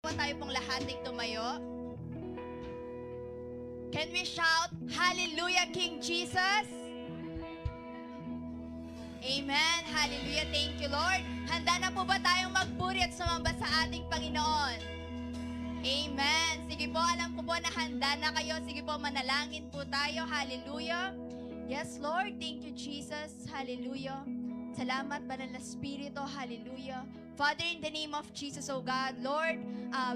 po tayo pong lahat ay tumayo? Can we shout, Hallelujah, King Jesus? Amen. Hallelujah. Thank you, Lord. Handa na po ba tayong magpuri at sumamba sa ating Panginoon? Amen. Sige po, alam ko po na handa na kayo. Sige po, manalangin po tayo. Hallelujah. Yes, Lord. Thank you, Jesus. Hallelujah. Salamat, Banal na Espiritu. Hallelujah. Father, in the name of Jesus, oh God, Lord,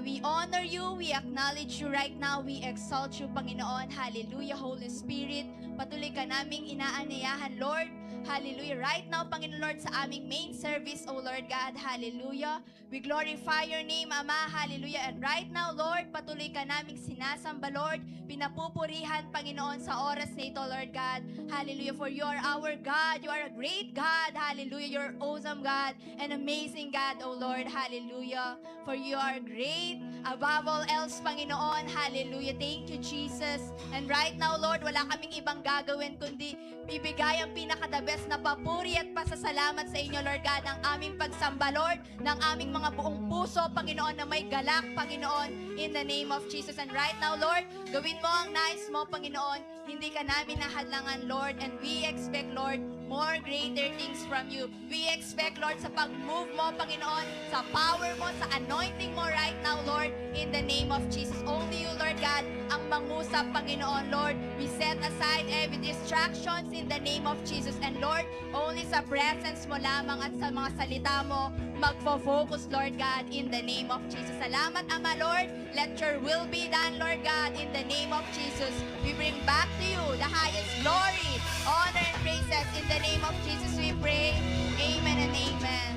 we honor you, we acknowledge you right now, we exalt you, Panginoon. Hallelujah, Holy Spirit. Patuloy ka naming inaanyayahan, Lord. Hallelujah. Right now, Panginoon Lord, sa aming main service, oh Lord God, hallelujah. We glorify your name, Ama, hallelujah. And right now, Lord, patuloy ka naming sinasamba, Lord. Pinapupurihan, Panginoon, sa oras na ito, Lord God. Hallelujah. For you are our God. You are a great God. Hallelujah. You're awesome God. An amazing God, O Lord. Hallelujah. For you are great. Above all else, Panginoon. Hallelujah. Thank you, Jesus. And right now, Lord, wala kaming ibang gagawin kundi bibigay ang pinaka-the best na papuri at pasasalamat sa inyo, Lord God, ng aming pagsamba, Lord, ng aming mga buong puso, Panginoon, na may galak, Panginoon, in the name of Jesus. And right now, Lord, gawin mo ang nais mo, Panginoon. Hindi ka namin nahadlangan, Lord, and we expect, Lord, more greater things from you. We expect, Lord, sa pag-move mo, Panginoon, sa power mo, sa anointing mo right now, Lord, in the name of Jesus. Only you, Lord God, ang mangusap, Panginoon, Lord. We set aside every distractions in the name of Jesus. And Lord, only sa presence mo lamang at sa mga salita mo, magfo-focus, Lord God, in the name of Jesus. Salamat, Ama, Lord. Let your will be done, Lord God, in the name of Jesus. We bring back to you the highest glory, honor, and praises. In the name of Jesus we pray. Amen and amen.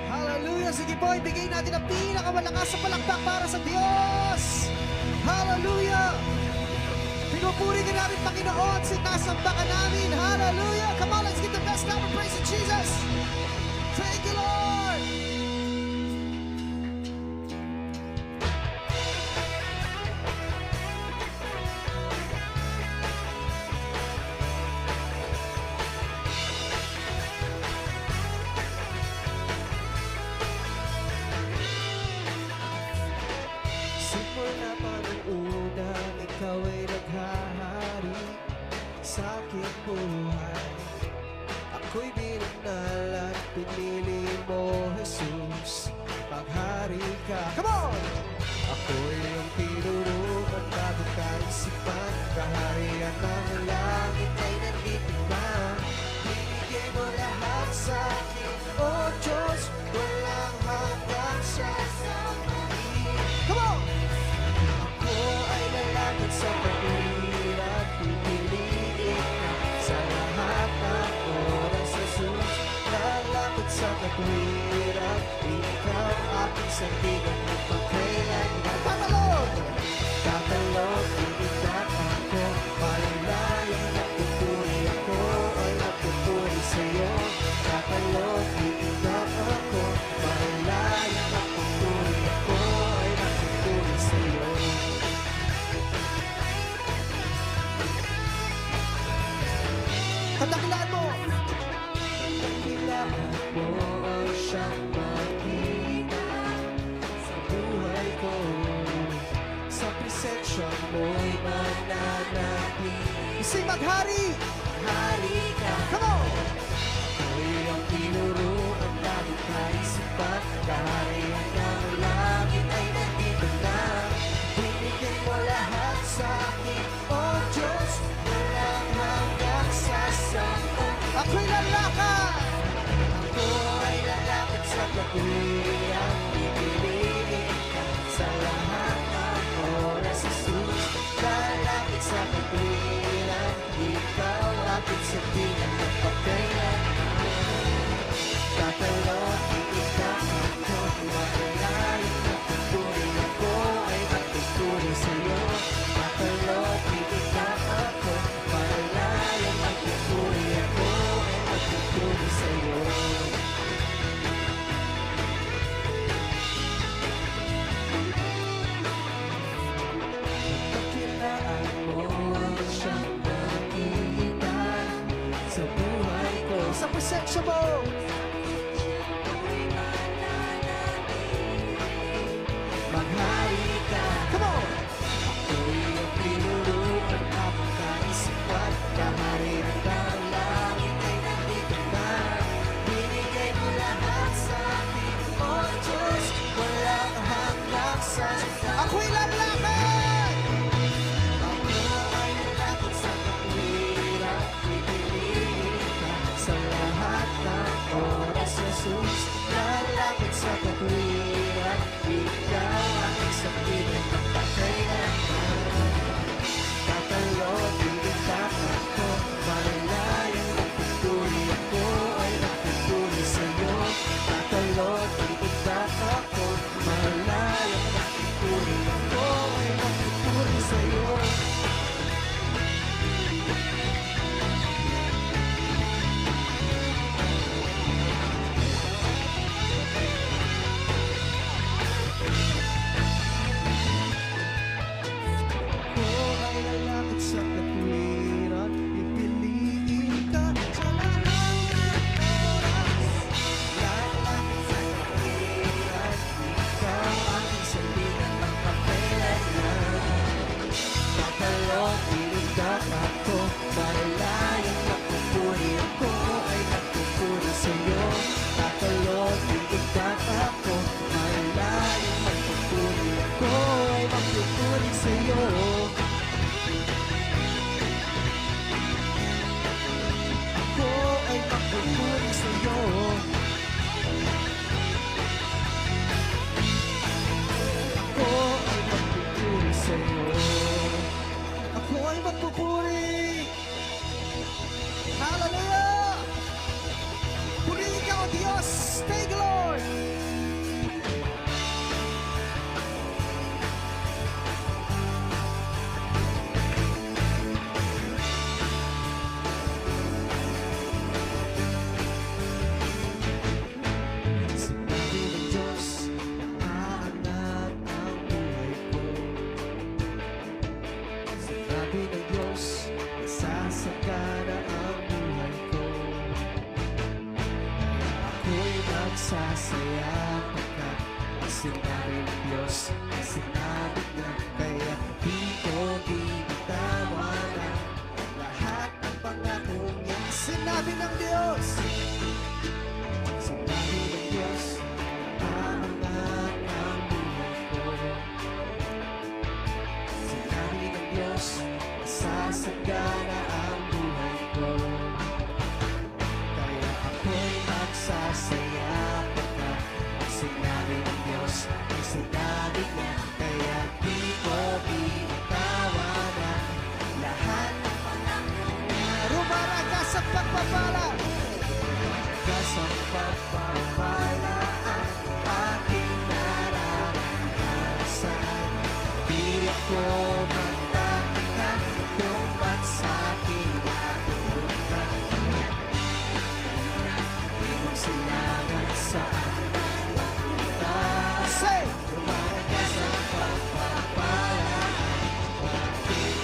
Hallelujah! Sige po, ibigay natin ang pinakamalakas sa palakpak para sa Diyos! Hallelujah! Pinupuri ka namin, Panginoon, sinasamba ka namin. Hallelujah! Come on, let's give the best number praise to Jesus! Thank you, Lord! Simula pa nung una, ikaw ay naghahari sa aking buhay. Ako'y binanal at pinili mo, Jesus, maghari ka. Come on! Ako'y ang tinuruan bago kaisipan, kaharian ng langit ay nandito na. Binigay mo lahat sa akin, oh Diyos, walang hanggang sa samahin. Come on! Ako ay lalapit sa pag-irap, pipiliin ka sa lahat ng oras, Jesus. Lalapit sa pag-irap, ikaw aking sandigan ng pagkailanman. Tatalog! Tatalog, iitak ako, malalayang nagpupuri ako, ay nagpupuri sa'yo. Tatalog, iitak ako, malalayang nagpupuri ako, ay nagpupuri sa'yo. Katakilaan mo! Katakilaan mo ang siyang makita sa buhay ko. Sa presensya mo'y mananatili. Kasi maghari! Hari ka! Come on! Ako'y ang tinuruan namin kaisipan, kaharian ng langit ay nandito na. Binigay mo lahat sa akin, oh Diyos, walang hanggang sasama. Ako'y lalakad! Ako ay lalakad sa pag-uwian, pipiliin ka sa lahat ng oras, Jesus. Lalakad sa pag-uwian, ikaw aking sandigan ng pagkailanman. Tatalog, iitak ako, malalayang nagpupuri ako, ay magpupuri sa'yo. Tatalog, iitak ako, malalayang nagpupuri ako, ay magpupuri sa'yo. Kailangan mo ang siyang makita sa buhay ko. Sa presensya mo! Maghari magsasaya pagkat ang sinabi ng Diyos ay sinabi niya. Kaya di ko bibitawan ang lahat ng pangako niya. Sinabi ng Diyos, sinabi ng Diyos, aangat ang buhay ko. Sinabi ng Diyos, sasagana ang buhay ko. Kaya ako'y magsasaya pagkat ang sinabi ng Diyos ay sinabi niya. Kaya di ko bibitawan ang lahat ng pangako niya. Rumaraga sa pagpapala, rumaraga sa pagpapala ang aking nararanasan. Di ako magtataka kung ba't sa'kin napupunta. Di magsilangan saan mapunta. Say! Rumaraga sa pagpapala ang aking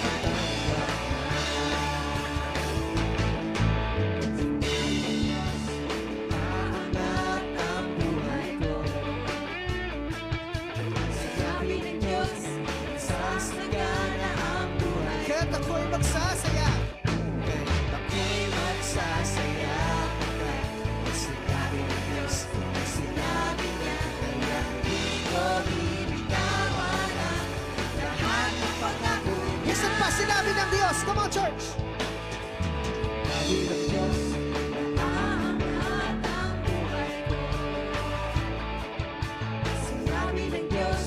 aangat ang buhay ko. Sinabi ng Diyos, sasagana ang buhay. Kaya't ako'y magsasaya. Kaya't ako'y magsasaya. Pagkat ang sinabi ng Diyos ay sinabi niya. Kaya di ko bibitawan ang lahat ng pangako niya. Minsan pa sinabi ng Diyos. Come on, church! Sinabi ng Diyos, aangat ang buhay ko. Sinabi ng Diyos,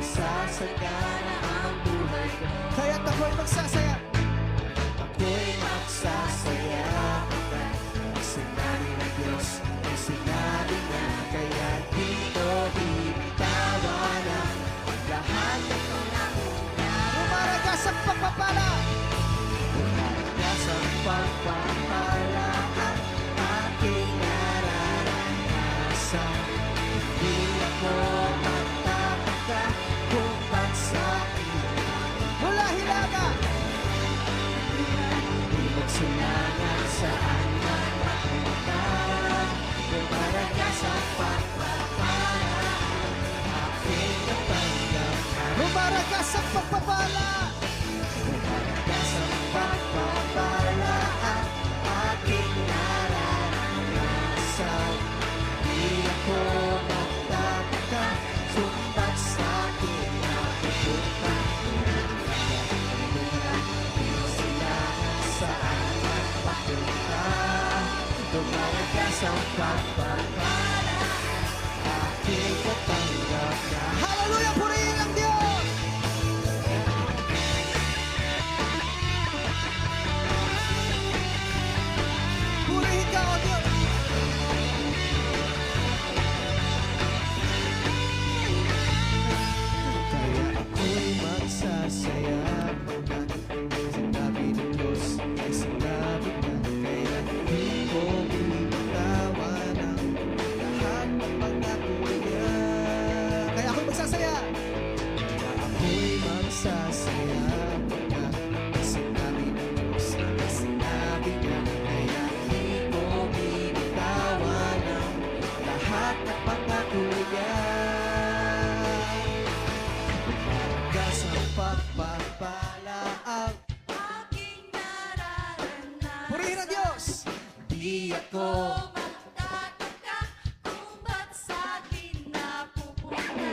sasagana ang buhay ko. Kaya't ako'y magsasaya. Ako'y magsasaya. Pagkat ang sinabi ng Diyos ay sinabi niya. Kaya di ko bibitawan ang lahat ng pangako niya. Rumaraga sa pagpapala, rumaraga sa pagpapala ang aking nararanasan. Di ako magtataka kung ba't sa'kin mula Hilaga. Di magsilangan saan man mapunta. Rumaraga sa pagpapala aking natanggap na. Rumaraga sa pagpapala, rumaraga sa pagpapala ang aking nararanasan. Di ako magtataka kung ba't sa'kin napupunta. Di magsilangan saan man mapunta. Rumaraga sa pagpapala aking natanggap na. Hallelujah! Purihin ang Diyos! Purihin ka, O Diyos! Kaya ako'y magsasaya pagkat sinabi ng Diyos ay sinabi niya. Kaya di ko bibitawan ang lahat ng pangako niya. Kaya ako'y magsasaya. Kaya ako'y magsasaya pagkat sinabi ng Diyos ay sinabi niya. Kaya di ko bibitawan ang lahat ng pangako niya. Rumaraga sa pagpapala ang Aking nararanasan. purihin ang Diyos. Di ako Magtataka kung ba't sa'kin napupunta.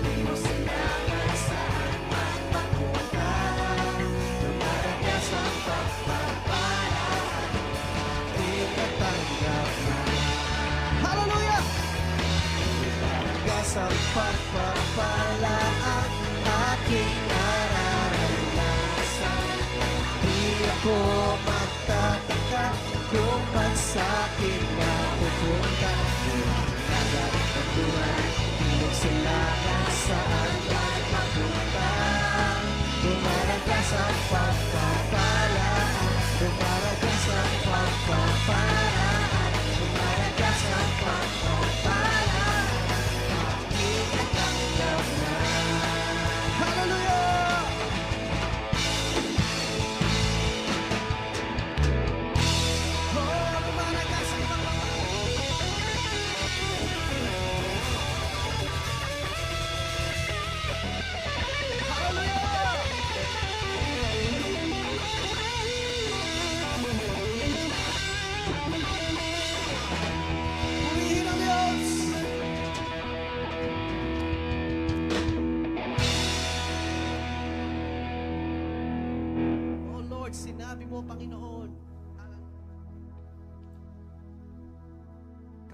di mo silangan saan man mapunta. Rumaraga sa pagpapala aking natanggap na. Hallelujah! Rumaraga sa pagpapala ang aking nararanasan. Di ako magtataka kung ba't sa'kin napupunta. Rumaraga ang buhay, di magsilangan saan man mapunta. Rumaraga sa pagpapala, rumaraga sa pagpapala, rumaraga sa pagpapala aking natanggap na. Hallelujah! Oh, rumaraga sa pagpapala.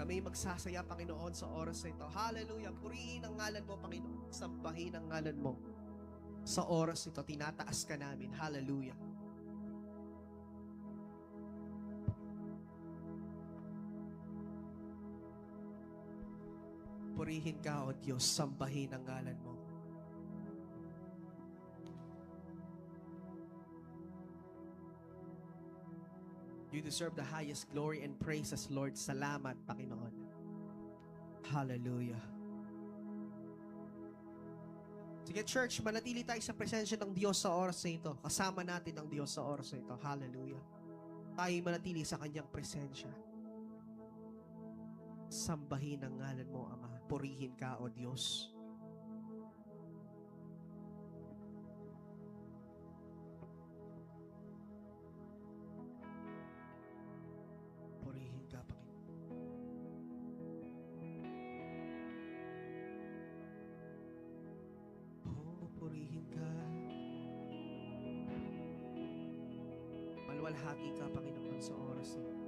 Kami magsasaya, Panginoon, sa oras na ito. Hallelujah. Purihin ang ngalan mo, Panginoon. Sambahin ang ngalan mo. Sa oras ito, tinataas ka namin. Hallelujah. Purihin ka, O Diyos. Sambahin ang ngalan mo. You deserve the highest glory and praises, Lord. Salamat, Panginoon. Hallelujah. Sige, church, manatili tayo sa presensya ng Diyos sa oras na ito. Kasama natin ang Diyos sa oras na ito. Hallelujah. Tayo manatili sa kanyang presensya. Sambahin ang ngalan mo, Ama. Purihin ka, O Diyos. Purihin ka, Panginoon. Oh, purihin ka. Malwalhati ka, Panginoon, sa oras na ito.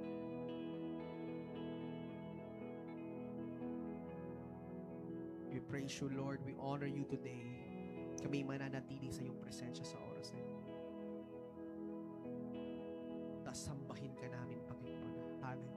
We praise you, Lord. We honor you today. Kami mananatili sa iyong presensya sa oras na ito. Tasambahin ka namin, Panginoon. Amen.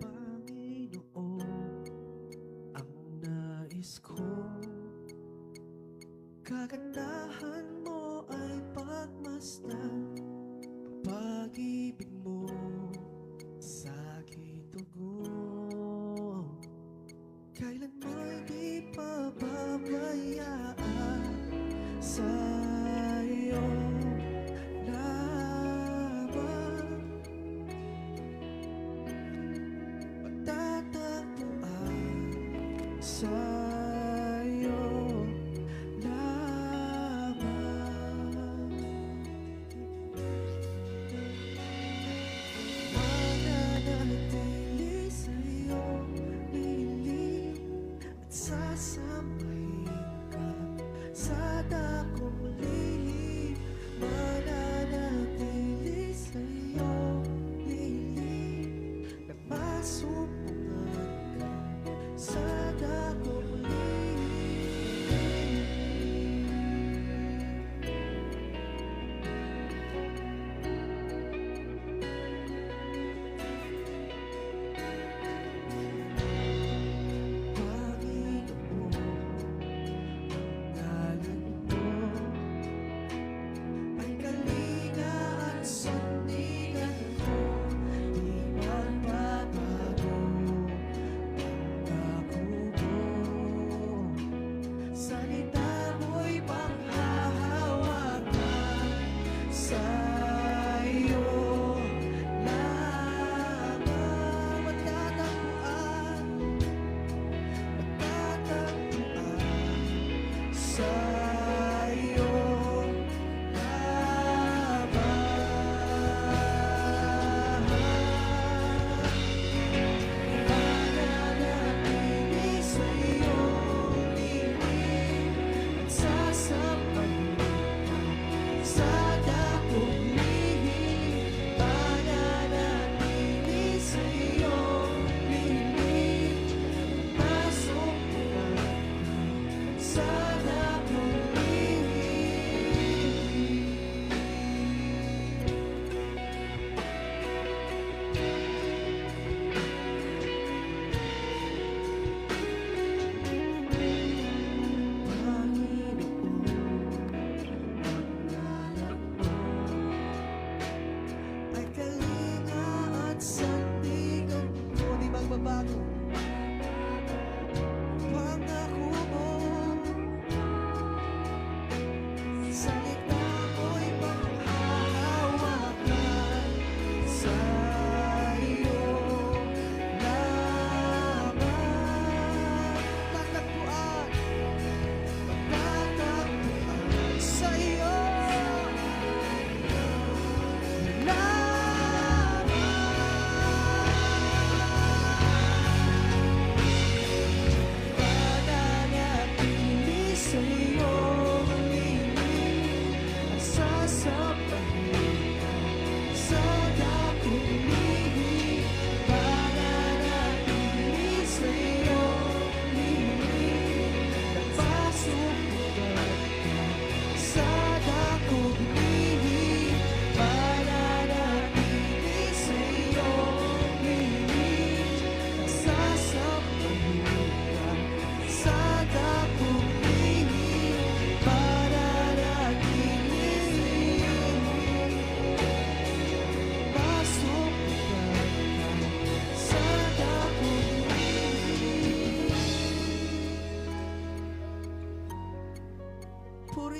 Panginoon, ang nais ko, kagandahan mo ay pagmasdan, pag-ibig mo sa aking dugo. Kailanman di pababayaan sa iyong laban. Magtatagpuan sa iyong laban. Mananatili sa iyong piling at sasambahin ka sa dakong lihim. Mananatili sa iyong piling na masumpungan ka sa dakong lihim. Panginoon, ngalan mo ay kalinga at sandigan ko, di magbabago pangako mo. Salita mo'y panghahawakan sa iyong laban. Magtatagpuan sa iyong laban. Mananatili sa iyong lilim at sasambahin ka sa dakong lihim. Mananatili sa iyong lilim, masumpungan sa dakong lihim. Panginoon, ang ngalan mo ay kalinga at sandigan ko, di magbabago. Pangako mo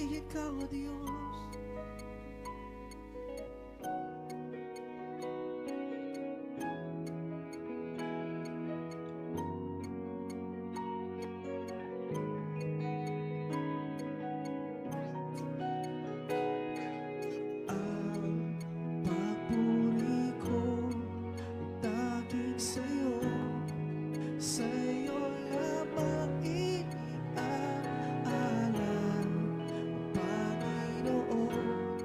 purihin ka, O Diyos. Ang papuri ko daging sa'yo, sa'yo lamang iniaalay, Panginoon.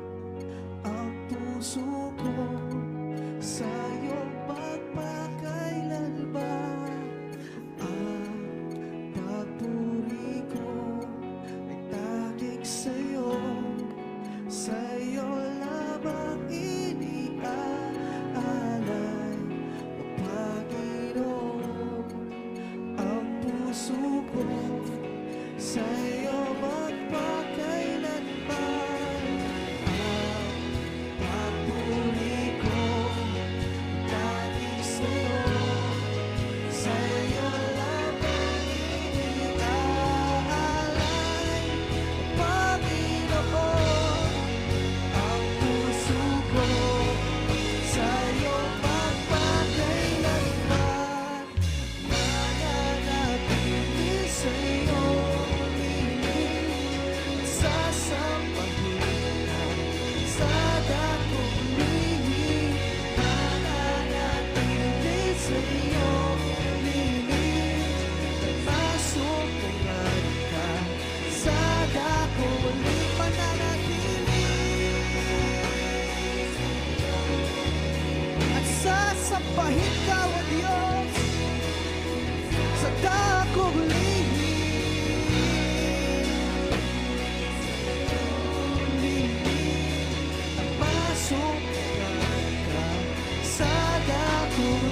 Ang puso ko sa'yo magpakailanman. Ang papuri ko ay daging sa'yo, sa'yo lamang iniaalay, O Panginoon. Ang puso ko sa'yo magpakailanman. Ang papuri ko daging sa'yo, sa'yo lamang iniaalay, O Panginoon. Ang puso ko sa'yo magpakailanman. Mananatili sa'yo, piling sasampahin ka sa dakong lihim. Mananatili sa'yo, piling masumpungan ka sa dakong lihim. Mananatili at sasampahin ka, O Diyos, sa dakong lihim. At masumpungan ka sa dakong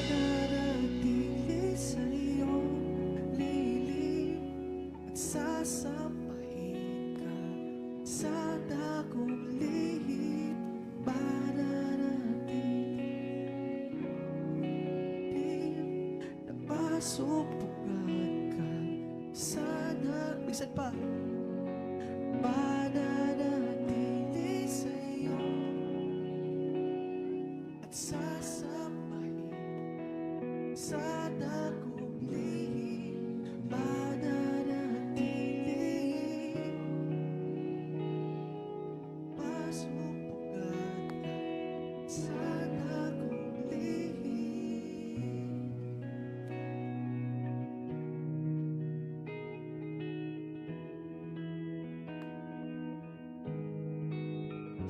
mananatili sa'yo, lilim at sasampahin ka sa dakong lihim. Mananatili na masumpungan ka sa Bisan pa. Mananatili sa'yo at sasampahin sa dakong lihim. Mananatili, masumpungan ka sa dakong lihim.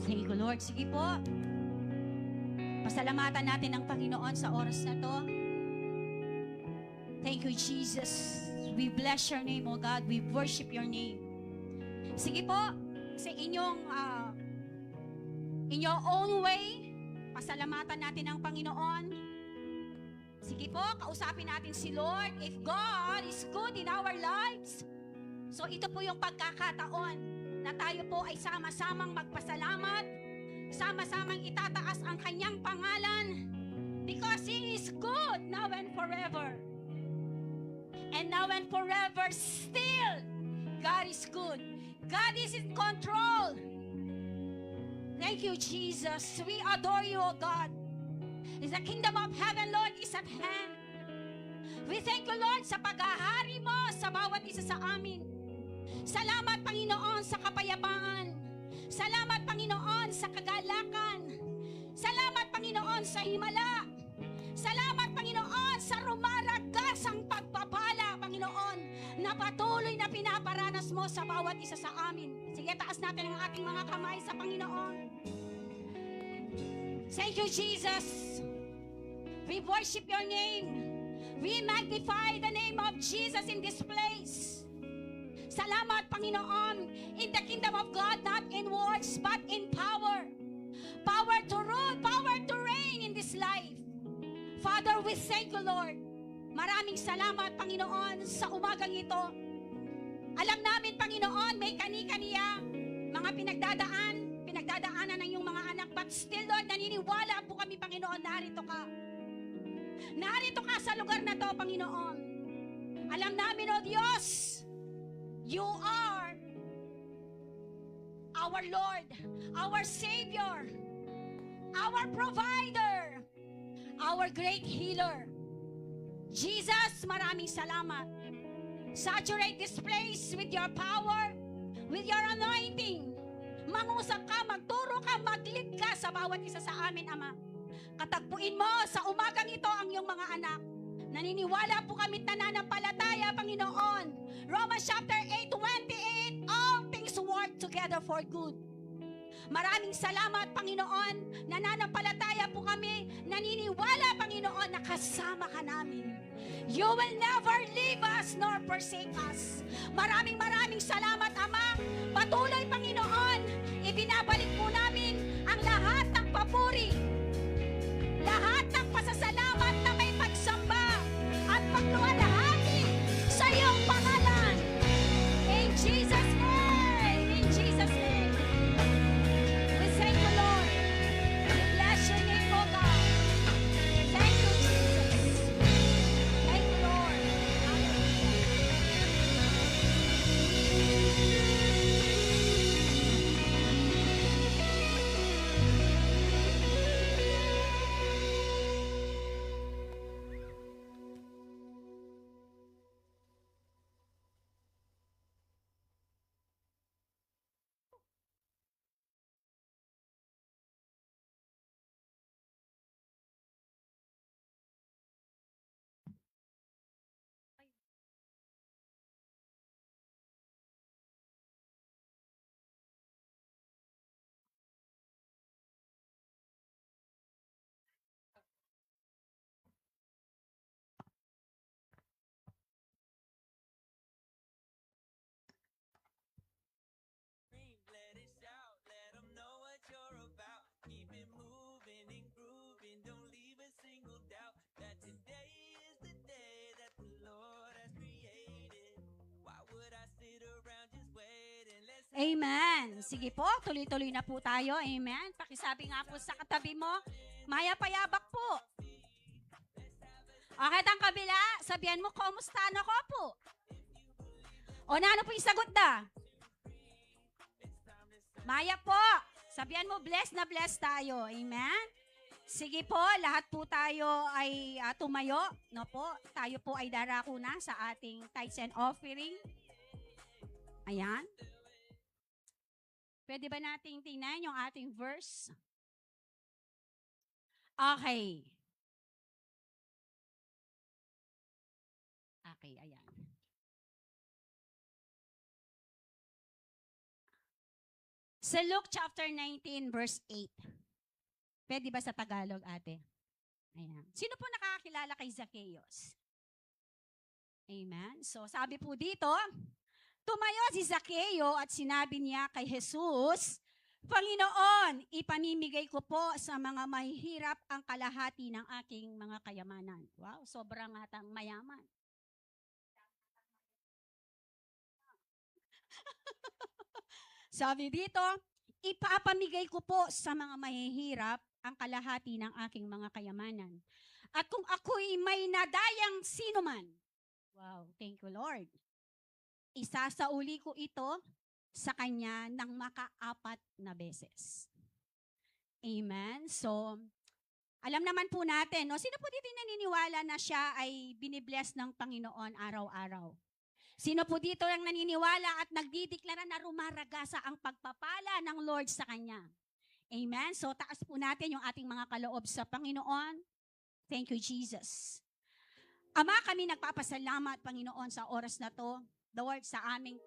Thank you, Lord. Sige po. Pasalamatan natin ang Panginoon sa oras na to. Thank you, Jesus. We bless your name, O God. We worship your name. Sige po, sa inyong in your own way, pasalamatan natin ang Panginoon. Sige po, kausapin natin si Lord. If God is good in our lives, so ito po yung pagkakataon na tayo po ay sama-samang magpasalamat, sama-samang itataas ang kanyang pangalan, because He is good now and forever. And now and forever still, God is good. God is in control. Thank you, Jesus. We adore you, O God. The kingdom of heaven, Lord, is at hand. We thank you, Lord, sa paghahari mo sa bawat isa sa amin. Salamat, Panginoon, sa kapayapaan. Salamat, Panginoon, sa kagalakan. Salamat, Panginoon, sa himala. Salamat, Panginoon, sa rumaragasang pagpapala, Panginoon, na patuloy na pinaparanas mo sa bawat isa sa amin. Sige, taas natin ang ating mga kamay sa Panginoon. Thank you, Jesus. We worship your name. We magnify the name of Jesus in this place. Salamat, Panginoon, in the kingdom of God, not in words, but in power. Power to rule, power to reign in this life. Father, we thank you, Lord. Maraming salamat, Panginoon, sa umagang ito. Alam namin, Panginoon, may kani-kaniya, mga pinagdadaanan ng iyong mga anak, but still, Lord, naniniwala po kami, Panginoon, narito ka. Narito ka sa lugar na to, Panginoon. Alam namin, O Diyos, you are our Lord, our Savior, our provider, our great healer. Jesus, maraming salamat. Saturate this place with your power, with your anointing. Mangusap ka, magturo ka, mag-lead ka sa bawat isa sa amin, Ama. Katagpuin mo sa umagang ito ang iyong mga anak. Naniniwala po kami at nananampalataya, Panginoon. Romans chapter 8:28, all things work together for good. Maraming salamat, Panginoon. Nananampalataya po kami. Naniniwala, Panginoon, na kasama ka namin. You will never leave us nor forsake us. Maraming salamat, Ama. Patuloy, Panginoon, ibinabalik po namin ang lahat ng papuri, lahat ng pasasalamat na may pagsamba at pagluwalhati sa iyong pangalan. In Jesus' name, in Jesus' name. We thank you, Lord. We bless your name, O God. Thank you, Jesus. Thank you, Lord. Let it shout, let 'em know what you're about. Keep it moving and grooving, don't leave a single doubt that today is the day that the Lord has created. Why would I sit around just waiting? Let's Amen. Sige po, tuloy-tuloy na po tayo. Amen. Pakisabi nga po sa katabi mo, maya payabak po. Okay, ang kabila, sabihan mo, kumusta na ko po? O na, ano po yung sagot na? Maya po, sabihan mo, blessed na blessed tayo. Amen. Sige po, lahat po tayo ay tumayo. No po, tayo po ay darako na sa ating tithes and offering. Ayan. Pwede ba nating tingnan yung ating verse? Okay. Okay, ayan. Sa Luke chapter 19, verse 8. Pwede ba sa Tagalog, ate? Ayan. Sino po nakakakilala kay Zacchaeus? Amen. So, sabi po dito, tumayo si Zacchaeus at sinabi niya kay Jesus, Panginoon, ipamimigay ko po sa mga mahihirap ang kalahati ng aking mga kayamanan. Wow, sobrang atang mayaman. Sabi dito, ipapamigay ko po sa mga mahihirap ang kalahati ng aking mga kayamanan. At kung ako'y may nadayang sinuman, wow, thank you Lord, isasauli ko ito sa kanya ng maka-4 na beses. Amen. So, alam naman po natin, no? Sino po dito naniniwala na siya ay binibless ng Panginoon araw-araw? Sino po dito ang naniniwala at nagdideklara na rumaragasa ang pagpapala ng Lord sa kanya? Amen? So, taas po natin yung ating mga kaloob sa Panginoon. Thank you, Jesus. Ama, kami nagpapasalamat, Panginoon, sa oras na to. The word sa aming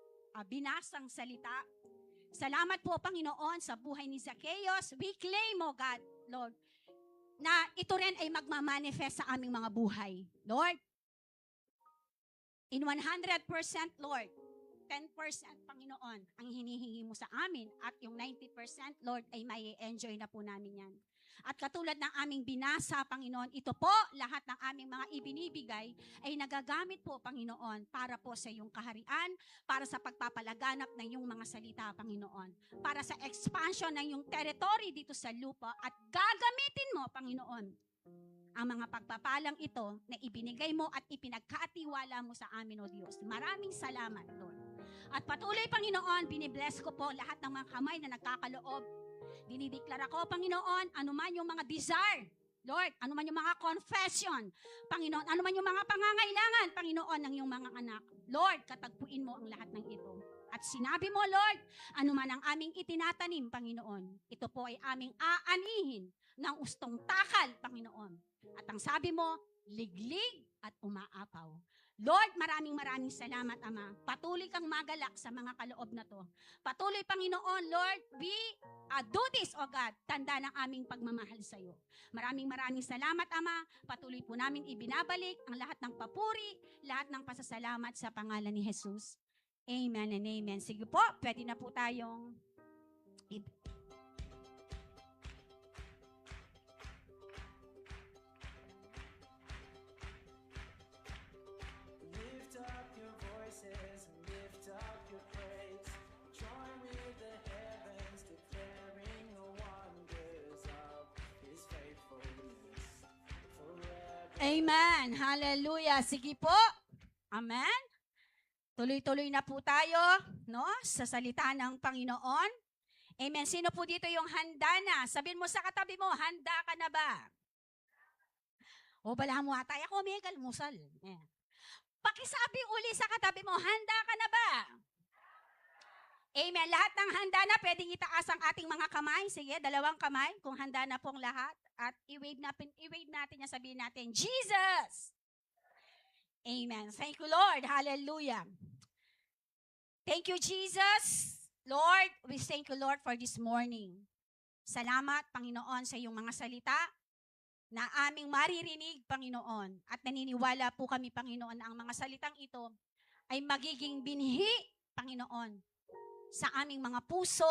binasang salita. Salamat po, Panginoon, sa buhay ni Zacchaeus. We claim, O God, Lord, na ito rin ay magmamanifest sa aming mga buhay. Lord, in 100%, Lord, 10%, Panginoon, ang hinihingi mo sa amin at yung 90%, Lord, ay may enjoy na po namin yan. At katulad ng aming binasa, Panginoon, ito po, lahat ng aming mga ibinibigay ay nagagamit po, Panginoon, para po sa iyong kaharian, para sa pagpapalaganap ng iyong mga salita, Panginoon, para sa expansion ng iyong territory dito sa lupa at gagamitin mo, Panginoon, ang mga pagpapalang ito na ibinigay mo at ipinagkatiwala mo sa amin, O Diyos. Maraming salamat, Lord. At patuloy, Panginoon, binibless ko po lahat ng mga kamay na nagkakaloob. Dinideklara ko, Panginoon, anuman yung mga desire, Lord, anuman yung mga confession, Panginoon, anuman yung mga pangangailangan, Panginoon, ng iyong mga anak. Lord, katagpuin mo ang lahat ng ito. At sinabi mo, Lord, anuman ang aming itinatanim, Panginoon, ito po ay aming aanihin ng ustong takal, Panginoon. At ang sabi mo, liglig at umaapaw. Lord, maraming salamat, Ama. Patuloy kang magalak sa mga kaloob na to. Patuloy, Panginoon, Lord, do this, O God, tanda ng aming pagmamahal sa iyo. Maraming salamat, Ama. Patuloy po namin ibinabalik ang lahat ng papuri, lahat ng pasasalamat sa pangalan ni Jesus. Amen and amen. Sige po, pwede na po tayong Lift up your voices and lift up your praise. Join with the heavens declaring the wonders of His faithfulness forever. Amen. Hallelujah. Sige po. Amen. Tuloy-tuloy na po tayo, no, sa salita ng Panginoon. Amen. Sino po dito yung handa na? Sabihin mo sa katabi mo, handa ka na ba? O bala mo atay ako, may galmusal. Yeah. Pakisabi uli sa katabi mo, handa ka na ba? Amen. Lahat ng handa na, pwedeng itaas ang ating mga kamay. Sige, dalawang kamay, kung handa na pong lahat. At i-wave natin, sabihin natin, Jesus! Amen. Thank you, Lord. Hallelujah. Thank you, Jesus. Lord, we thank you, Lord, for this morning. Salamat, Panginoon, sa iyong mga salita na aming maririnig, Panginoon. At naniniwala po kami, Panginoon, na ang mga salitang ito ay magiging binhi, Panginoon, sa aming mga puso.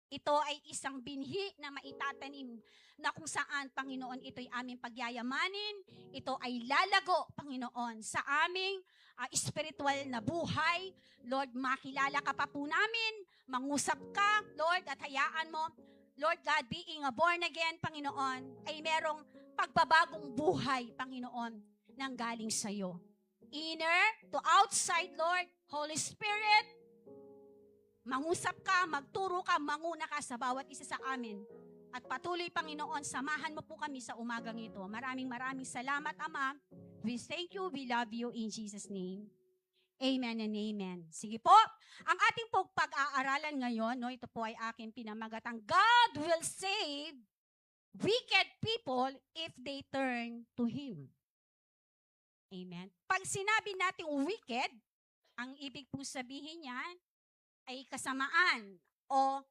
Ito ay isang binhi na maitatanim na kung saan, Panginoon, ito'y aming pagyayamanin. Ito ay lalago, Panginoon, sa aming spiritual na buhay. Lord, makilala ka pa po namin, mangusap ka, Lord, at hayaan mo, Lord God, being a born again, Panginoon, ay merong pagbabagong buhay, Panginoon, nang galing sa iyo. Inner to outside, Lord, Holy Spirit, mangusap ka, magturo ka, manguna ka sa bawat isa sa amin. At patuloy, Panginoon, samahan mo po kami sa umagang ito. Maraming salamat, Ama. We thank you, we love you, in Jesus' name. Amen and amen. Sige po, ang ating po pag-aaralan ngayon, no, ito po ay aking pinamagatang, God will save wicked people if they turn to Him. Amen. Pag sinabi natin wicked, ang ibig po sabihin niyan ay kasamaan o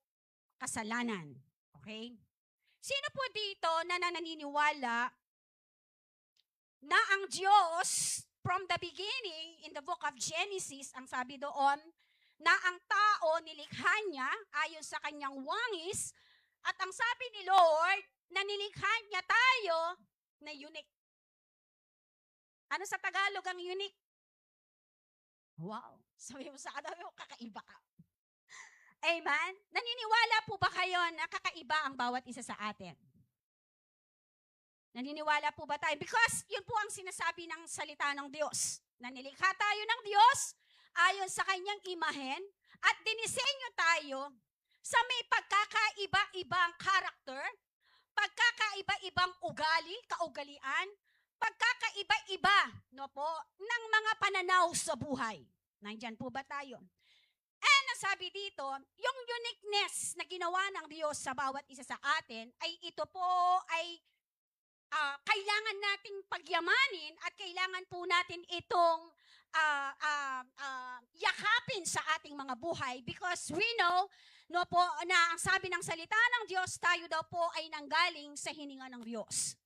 kasalanan. Okay? Sino po dito na naniniwala na ang Diyos from the beginning in the book of Genesis, ang sabi doon, na ang tao nilikha niya ayon sa kanyang wangis, at ang sabi ni Lord, na nilikha niya tayo na unique. Ano sa Tagalog ang unique? Wow. Sabi mo sa katabi mo, kakaiba ka. Amen? Naniniwala po ba kayo na kakaiba ang bawat isa sa atin? Naniniwala po ba tayo? Because yun po ang sinasabi ng salita ng Diyos. Na nilikha tayo ng Diyos ayon sa kanyang imahen at dinisenyo tayo sa may pagkakaiba-ibang karakter, pagkakaiba-ibang ugali, kaugalian, pagkakaiba-iba, no po, ng mga pananaw sa buhay. Nandyan po ba tayo? And nasabi dito, yung uniqueness na ginawa ng Diyos sa bawat isa sa atin, ay ito po ay kailangan nating pagyamanin at kailangan po natin itong yakapin sa ating mga buhay because we know, no po, na ang sabi ng salita ng Diyos, tayo daw po ay nanggaling sa hininga ng Diyos.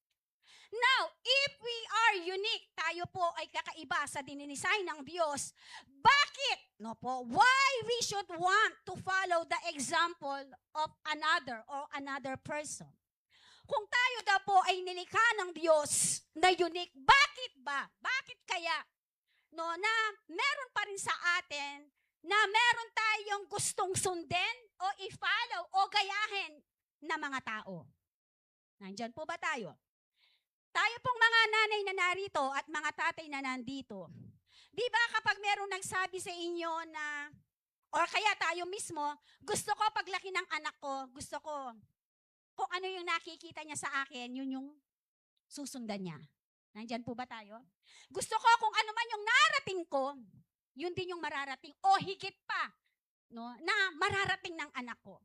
Now, if we are unique, tayo po ay kakaiba sa dinidesign ng Diyos, bakit? No po, why we should want to follow the example of another or another person? kung tayo daw po ay nilikha ng Diyos na unique, bakit ba? Bakit kaya? No, na meron pa rin sa atin na meron tayong gustong sundin o i-follow o gayahin na mga tao. Nandyan po ba tayo? Tayo pong mga nanay na narito at mga tatay na nandito. Di ba kapag merong nagsabi sa inyo na, or kaya tayo mismo, gusto ko paglaki ng anak ko, gusto ko, kung ano yung nakikita niya sa akin, yun yung susundan niya. Nandyan po ba tayo? Gusto ko kung ano man yung narating ko, yun din yung mararating o higit pa, no, na mararating ng anak ko.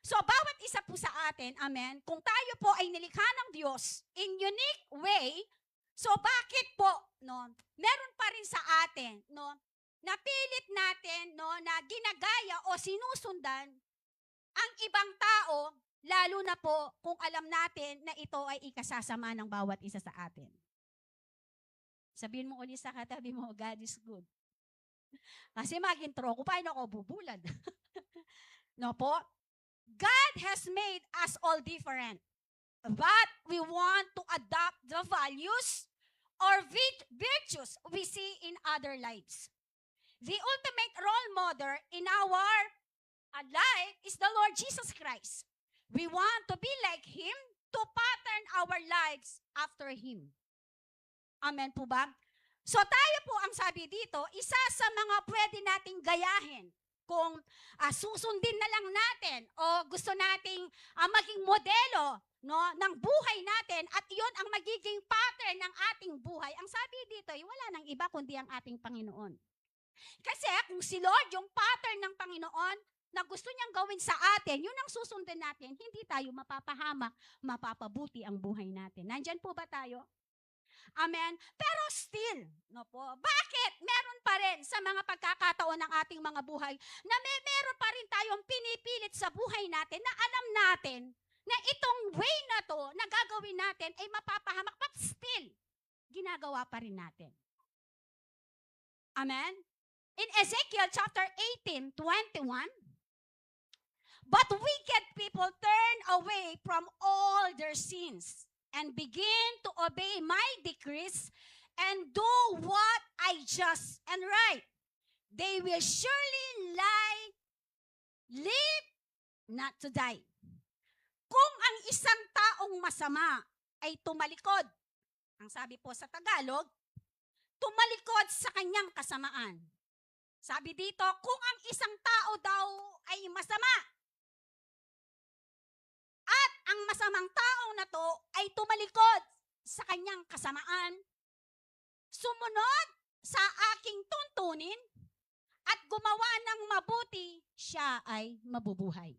So, bawat isa po sa atin, amen, kung tayo po ay nilikha ng Diyos in unique way, so bakit po, no, meron pa rin sa atin, no, napilit natin, no, na ginagaya o sinusundan ang ibang tao, lalo na po kung alam natin na ito ay ikasasama ng bawat isa sa atin. Sabihin mo ulit sa katabi mo, God is good. Kasi mag-intro ko, paano ako bubulad? No po? God has made us all different. But we want to adopt the values or virtues we see in other lives. The ultimate role model in our life is the Lord Jesus Christ. We want to be like Him, to pattern our lives after Him. Amen po ba? So tayo po ang sabi dito, isa sa mga pwede nating gayahin kung susundin na lang natin o gusto nating maging modelo, no, ng buhay natin at iyon ang magiging pattern ng ating buhay. Ang sabi dito, wala nang iba kundi ang ating Panginoon. Kasi kung si Lord yung pattern ng Panginoon na gusto niyang gawin sa atin, yun ang susundin natin, hindi tayo mapapahamak, mapapabuti ang buhay natin. Nandyan po ba tayo? Amen? Pero still, no po, bakit meron pa rin sa mga pagkakataon ng ating mga buhay na meron pa rin tayong pinipilit sa buhay natin na alam natin na itong way na to na gagawin natin ay mapapahamak, but still, ginagawa pa rin natin. Amen? In Ezekiel chapter 18:21, but wicked people turn away from all their sins and begin to obey my decrees and do what I just and right. They will surely live, not to die. Kung ang isang taong masama ay tumalikod, ang sabi po sa Tagalog, tumalikod sa kanyang kasamaan. Sabi dito, kung ang isang tao daw ay masama, at ang masamang taong na to ay tumalikod sa kanyang kasamaan, sumunod sa aking tuntunin, at gumawa ng mabuti, siya ay mabubuhay.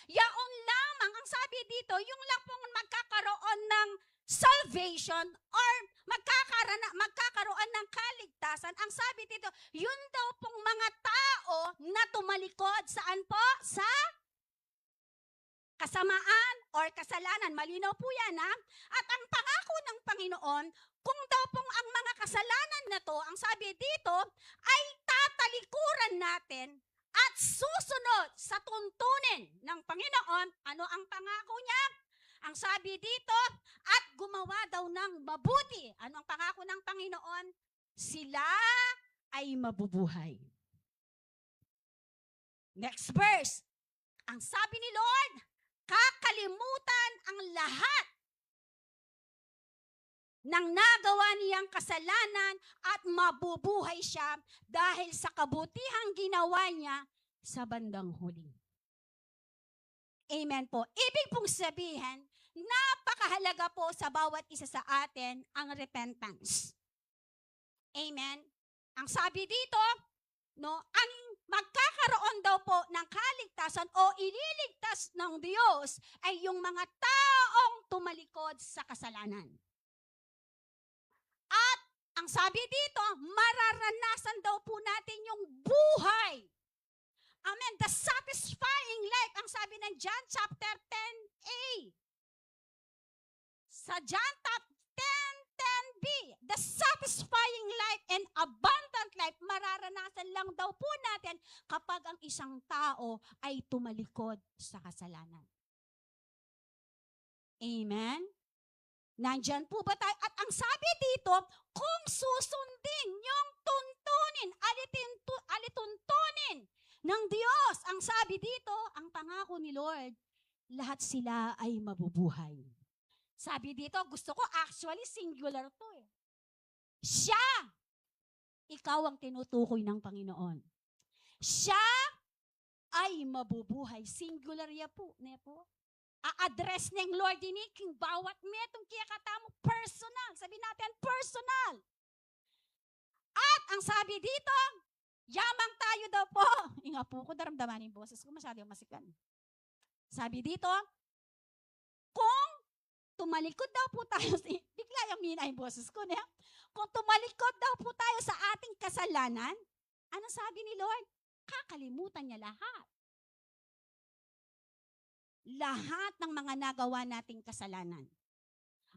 Yaon lamang, ang sabi dito, yung lang pong magkakaroon ng salvation or magkakaroon ng kaligtasan, ang sabi dito, yun daw pong mga tao na tumalikod saan po? Sa kasamaan or kasalanan. Malinaw po yan, ha? At ang pangako ng Panginoon, kung daw pong ang mga kasalanan na to, ang sabi dito, ay tatalikuran natin at susunod sa tuntunin ng Panginoon, ano ang pangako niya? Ang sabi dito, at gumawa daw ng mabuti. Ano ang pangako ng Panginoon? Sila ay mabubuhay. Next verse. Ang sabi ni Lord, kakalimutan ang lahat ng nagawa niyang kasalanan at mabubuhay siya dahil sa kabutihang ginawa niya sa bandang huli. Amen po. Ibig pong sabihin, napakahalaga po sa bawat isa sa atin ang repentance. Amen. Ang sabi dito, no, ang magkakaroon daw po ng kaligtasan o ililigtas ng Diyos ay yung mga taong tumalikod sa kasalanan. At ang sabi dito, mararanasan daw po natin yung buhay. Amen. The satisfying life. Ang sabi ng John chapter 10a. Sa John 10:10b, the satisfying life and abundant life, mararanasan lang daw po natin kapag ang isang tao ay tumalikod sa kasalanan. Amen? Nandyan po ba tayo? At ang sabi dito, kung susundin yung alituntunin ng Diyos, ang sabi dito, ang pangako ni Lord, lahat sila ay mabubuhay. Sabi dito, gusto ko actually singular to eh. Siya, ikaw ang tinutukoy ng Panginoon. Siya ay mabubuhay. Singular ya po. A-address ng Lord king bawat metong kaya katamo personal. Sabi natin, personal. At ang sabi dito, yamang tayo daw po. Inga po ko, daramdaman yung boses ko, masyado yung masikan. Sabi dito, kung tumalikod daw po tayo, bigla yung mina yung boses ko niya. Kung tumalikod daw po tayo sa ating kasalanan, ano sabi ni Lord? Kakalimutan niya lahat. Lahat ng mga nagawa nating kasalanan.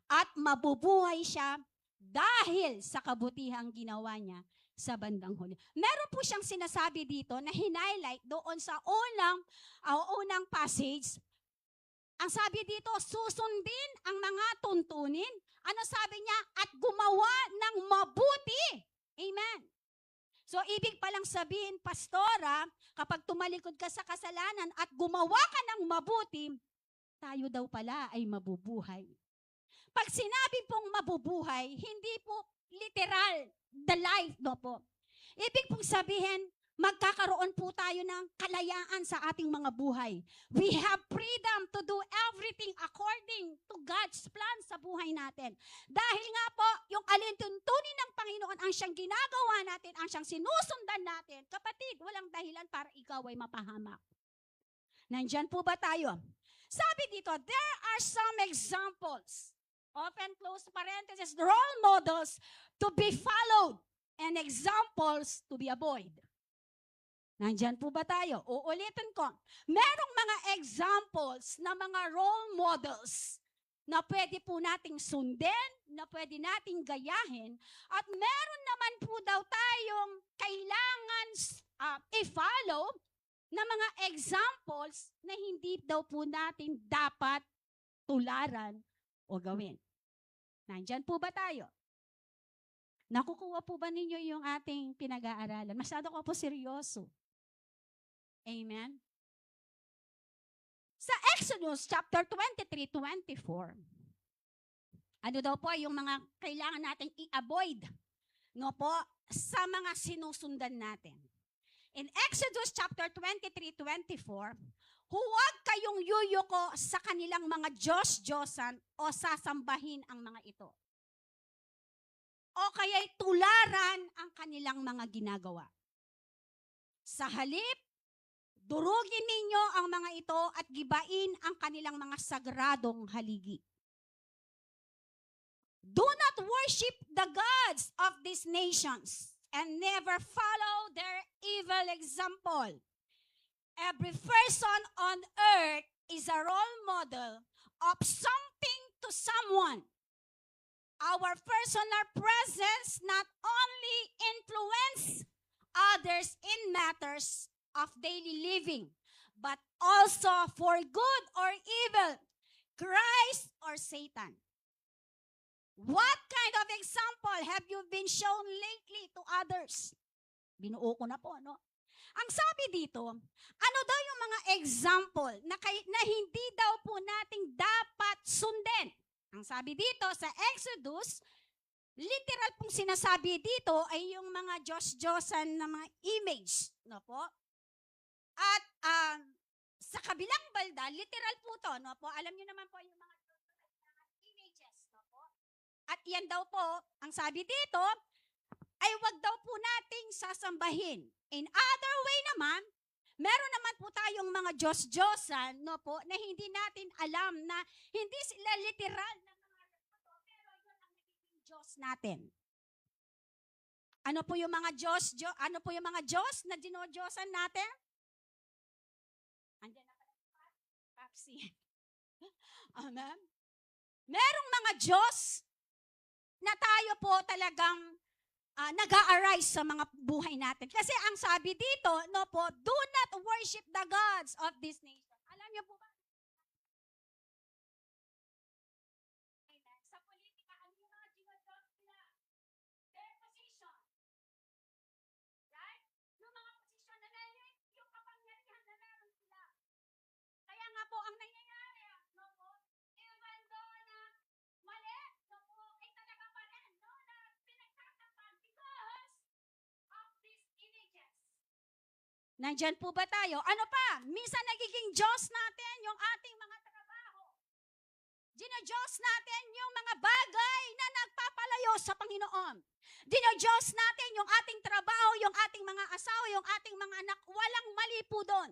At mabubuhay siya dahil sa kabutihang ginawa niya sa bandang huli. Meron po siyang sinasabi dito na hinighlight doon sa unang passage. Ang sabi dito, susundin ang mga tuntunin. Ano sabi niya? At gumawa ng mabuti. Amen. So, ibig palang sabihin, pastora, kapag tumalikod ka sa kasalanan at gumawa ka ng mabuti, tayo daw pala ay mabubuhay. Pag sinabi pong mabubuhay, hindi po literal, the life, no po. Ibig pong sabihin, magkakaroon po tayo ng kalayaan sa ating mga buhay. We have freedom to do everything according to God's plan sa buhay natin. Dahil nga po, yung alintuntunin ng Panginoon ang siyang ginagawa natin, ang siyang sinusundan natin. Kapatid, walang dahilan para ikaw ay mapahamak. Nandyan po ba tayo? Sabi dito, there are some examples, open close parenthesis, role models to be followed and examples to be avoided. Nandyan po ba tayo? Uulitin ko. Merong mga examples na mga role models na pwede po nating sundin, na pwede nating gayahin, at meron naman po daw tayong kailangan i-follow na mga examples na hindi daw po natin dapat tularan o gawin. Nandyan po ba tayo? Nakukuha po ba ninyo yung ating pinag-aaralan? Masyado ko po seryoso. Amen? Sa Exodus chapter 23-24, ano daw po yung mga kailangan nating i-avoid, no po, sa mga sinusundan natin. In Exodus chapter 23-24, huwag kayong yuyuko sa kanilang mga Diyos-Diyosan o sasambahin ang mga ito. O kaya'y tularan ang kanilang mga ginagawa. Sa halip, durugin ninyo ang mga ito at gibain ang kanilang mga sagradong haligi. Do not worship the gods of these nations and never follow their evil example. Every person on earth is a role model of something to someone. Our personal presence not only influence others in matters of daily living, but also for good or evil, Christ or Satan. What kind of example have you been shown lately to others? Binuo ko na po, no? Ang sabi dito, ano daw yung mga example na hindi daw po nating dapat sundin? Ang sabi dito sa Exodus, literal pong sinasabi dito ay yung mga Diyos-Diyosan na mga image, no po? At sa kabilang balda, literal po to, no po? Alam niyo naman po yung mga images, no po? At yan daw po, ang sabi dito, ay wag daw po nating sasambahin. In other way naman, meron naman po tayong mga Diyos-Diyosan, no po, na hindi natin alam na hindi sila literal na mga pero yun ang nagiging Diyos natin. Ano po yung mga Diyos na dinodyosan natin? Andiyan na pala Papsi. Amen? Merong mga Diyos na tayo po talagang nag-a-arise sa mga buhay natin. Kasi ang sabi dito, no po, do not worship the gods of this nation. Alam niyo po ba? po ang nangyayari, no po, even though na mali, no po, ay talaga pa rin, no, na pinagtatakpan because of these images. Nandyan po ba tayo? Ano pa? Minsan nagiging Diyos natin yung ating mga trabaho. Diyos natin yung mga bagay na nagpapalayo sa Panginoon. Diyos natin yung ating trabaho, yung ating mga asawa, yung ating mga anak. Walang mali po doon.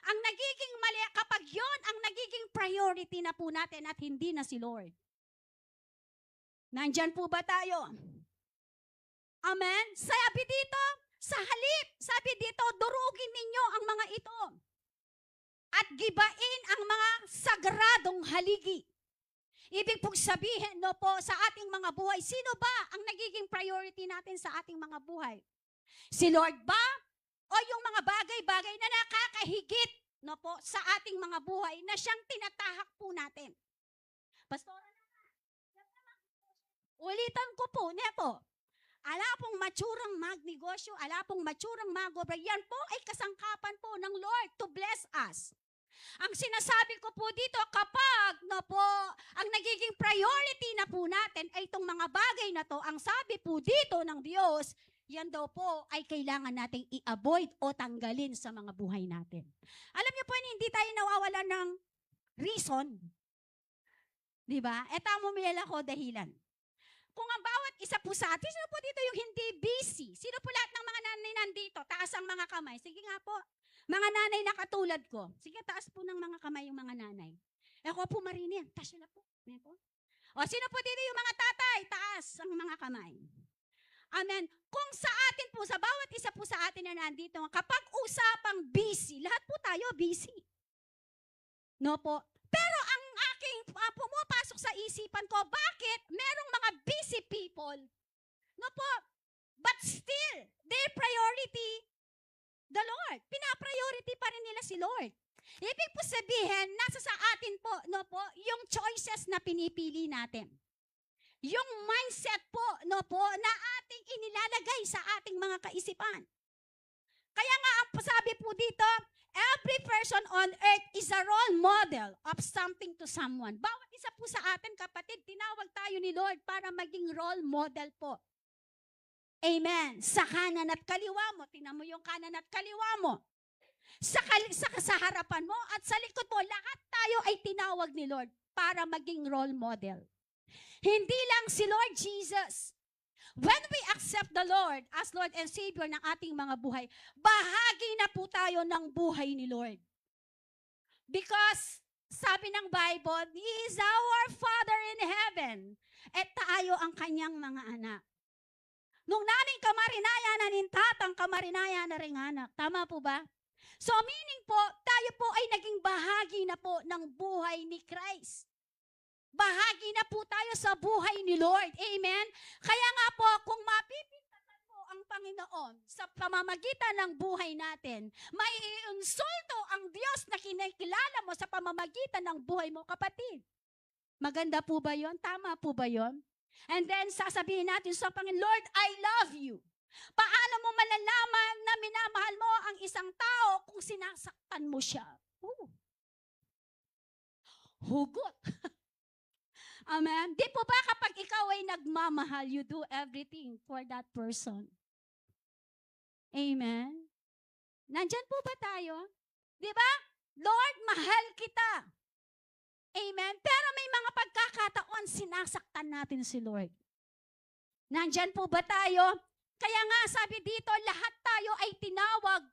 Ang nagiging mali kapag yon ang nagiging priority na po natin at hindi na si Lord. Nandyan po ba tayo? Amen? Sabi dito, sa halip, sabi dito, durugin ninyo ang mga ito at gibain ang mga sagradong haligi. Ibig pong sabihin, no po, sa ating mga buhay, sino ba ang nagiging priority natin sa ating mga buhay? Si Lord ba? O yung mga bagay-bagay na nakakahigit, no po, sa ating mga buhay na siyang tinatahak po natin? Pastora naman, ulitan ko po, nepo, ala pong matsurang magnegosyo, ala pong matsurang magobra, yan po ay kasangkapan po ng Lord to bless us. Ang sinasabi ko po dito, kapag no po, ang nagiging priority na po natin ay itong mga bagay na to, ang sabi po dito ng Diyos, yan daw po ay kailangan nating i-avoid o tanggalin sa mga buhay natin. Alam niyo po, hindi tayo nawawalan ng reason. Diba? E tamo mila ko dahilan. Kung ang bawat isa po sa atin, sino po dito yung hindi busy? Sino po lahat ng mga nanay nandito? Taas ang mga kamay. Sige nga po. Mga nanay na katulad ko. Sige, taas po ng mga kamay yung mga nanay. Ako po, Marini, taas nyo na po. O, sino po dito yung mga tatay? Taas ang mga kamay. Amen. Kung sa atin po, sa bawat isa po sa atin na nandito, kapag usapang busy, lahat po tayo busy. No po? Pero ang aking pumapasok sa isipan ko, bakit merong mga busy people? No po? But still, their priority, the Lord. Pina-priority pa rin nila si Lord. Ibig po sabihin, nasa sa atin po, no po, yung choices na pinipili natin. Yung mindset po, no po, na ating inilalagay sa ating mga kaisipan. Kaya nga, ang sabi po dito, every person on earth is a role model of something to someone. Bawat isa po sa atin, kapatid, tinawag tayo ni Lord para maging role model po. Amen. Sa kanan at kaliwa mo, tingnan mo yung kanan at kaliwa mo. Sa harapan mo at sa likod mo, lahat tayo ay tinawag ni Lord para maging role model. Hindi lang si Lord Jesus. When we accept the Lord as Lord and Savior ng ating mga buhay, bahagi na po tayo ng buhay ni Lord. Because, sabi ng Bible, He is our Father in heaven, at tayo ang kanyang mga anak. Nung naming kamarinaya na nintatang kamarinaya na ring anak. Tama po ba? So meaning po, tayo po ay naging bahagi na po ng buhay ni Christ. Bahagi na po tayo sa buhay ni Lord. Amen? Kaya nga po, kung mapipintatan po ang Panginoon sa pamamagitan ng buhay natin, may iinsulto ang Diyos na kinikilala mo sa pamamagitan ng buhay mo, kapatid. Maganda po ba yon? Tama po ba yon? And then sasabihin natin sa Panginoon, Lord, I love you. Paano mo malalaman na minamahal mo ang isang tao kung sinasaktan mo siya? Hugot. Amen. Di po ba kapag ikaw ay nagmamahal, you do everything for that person? Amen. Nandyan po ba tayo? Di ba? Lord, mahal kita. Amen. Pero may mga pagkakataon, sinasaktan natin si Lord. Nandyan po ba tayo? Kaya nga sabi dito, lahat tayo ay tinawag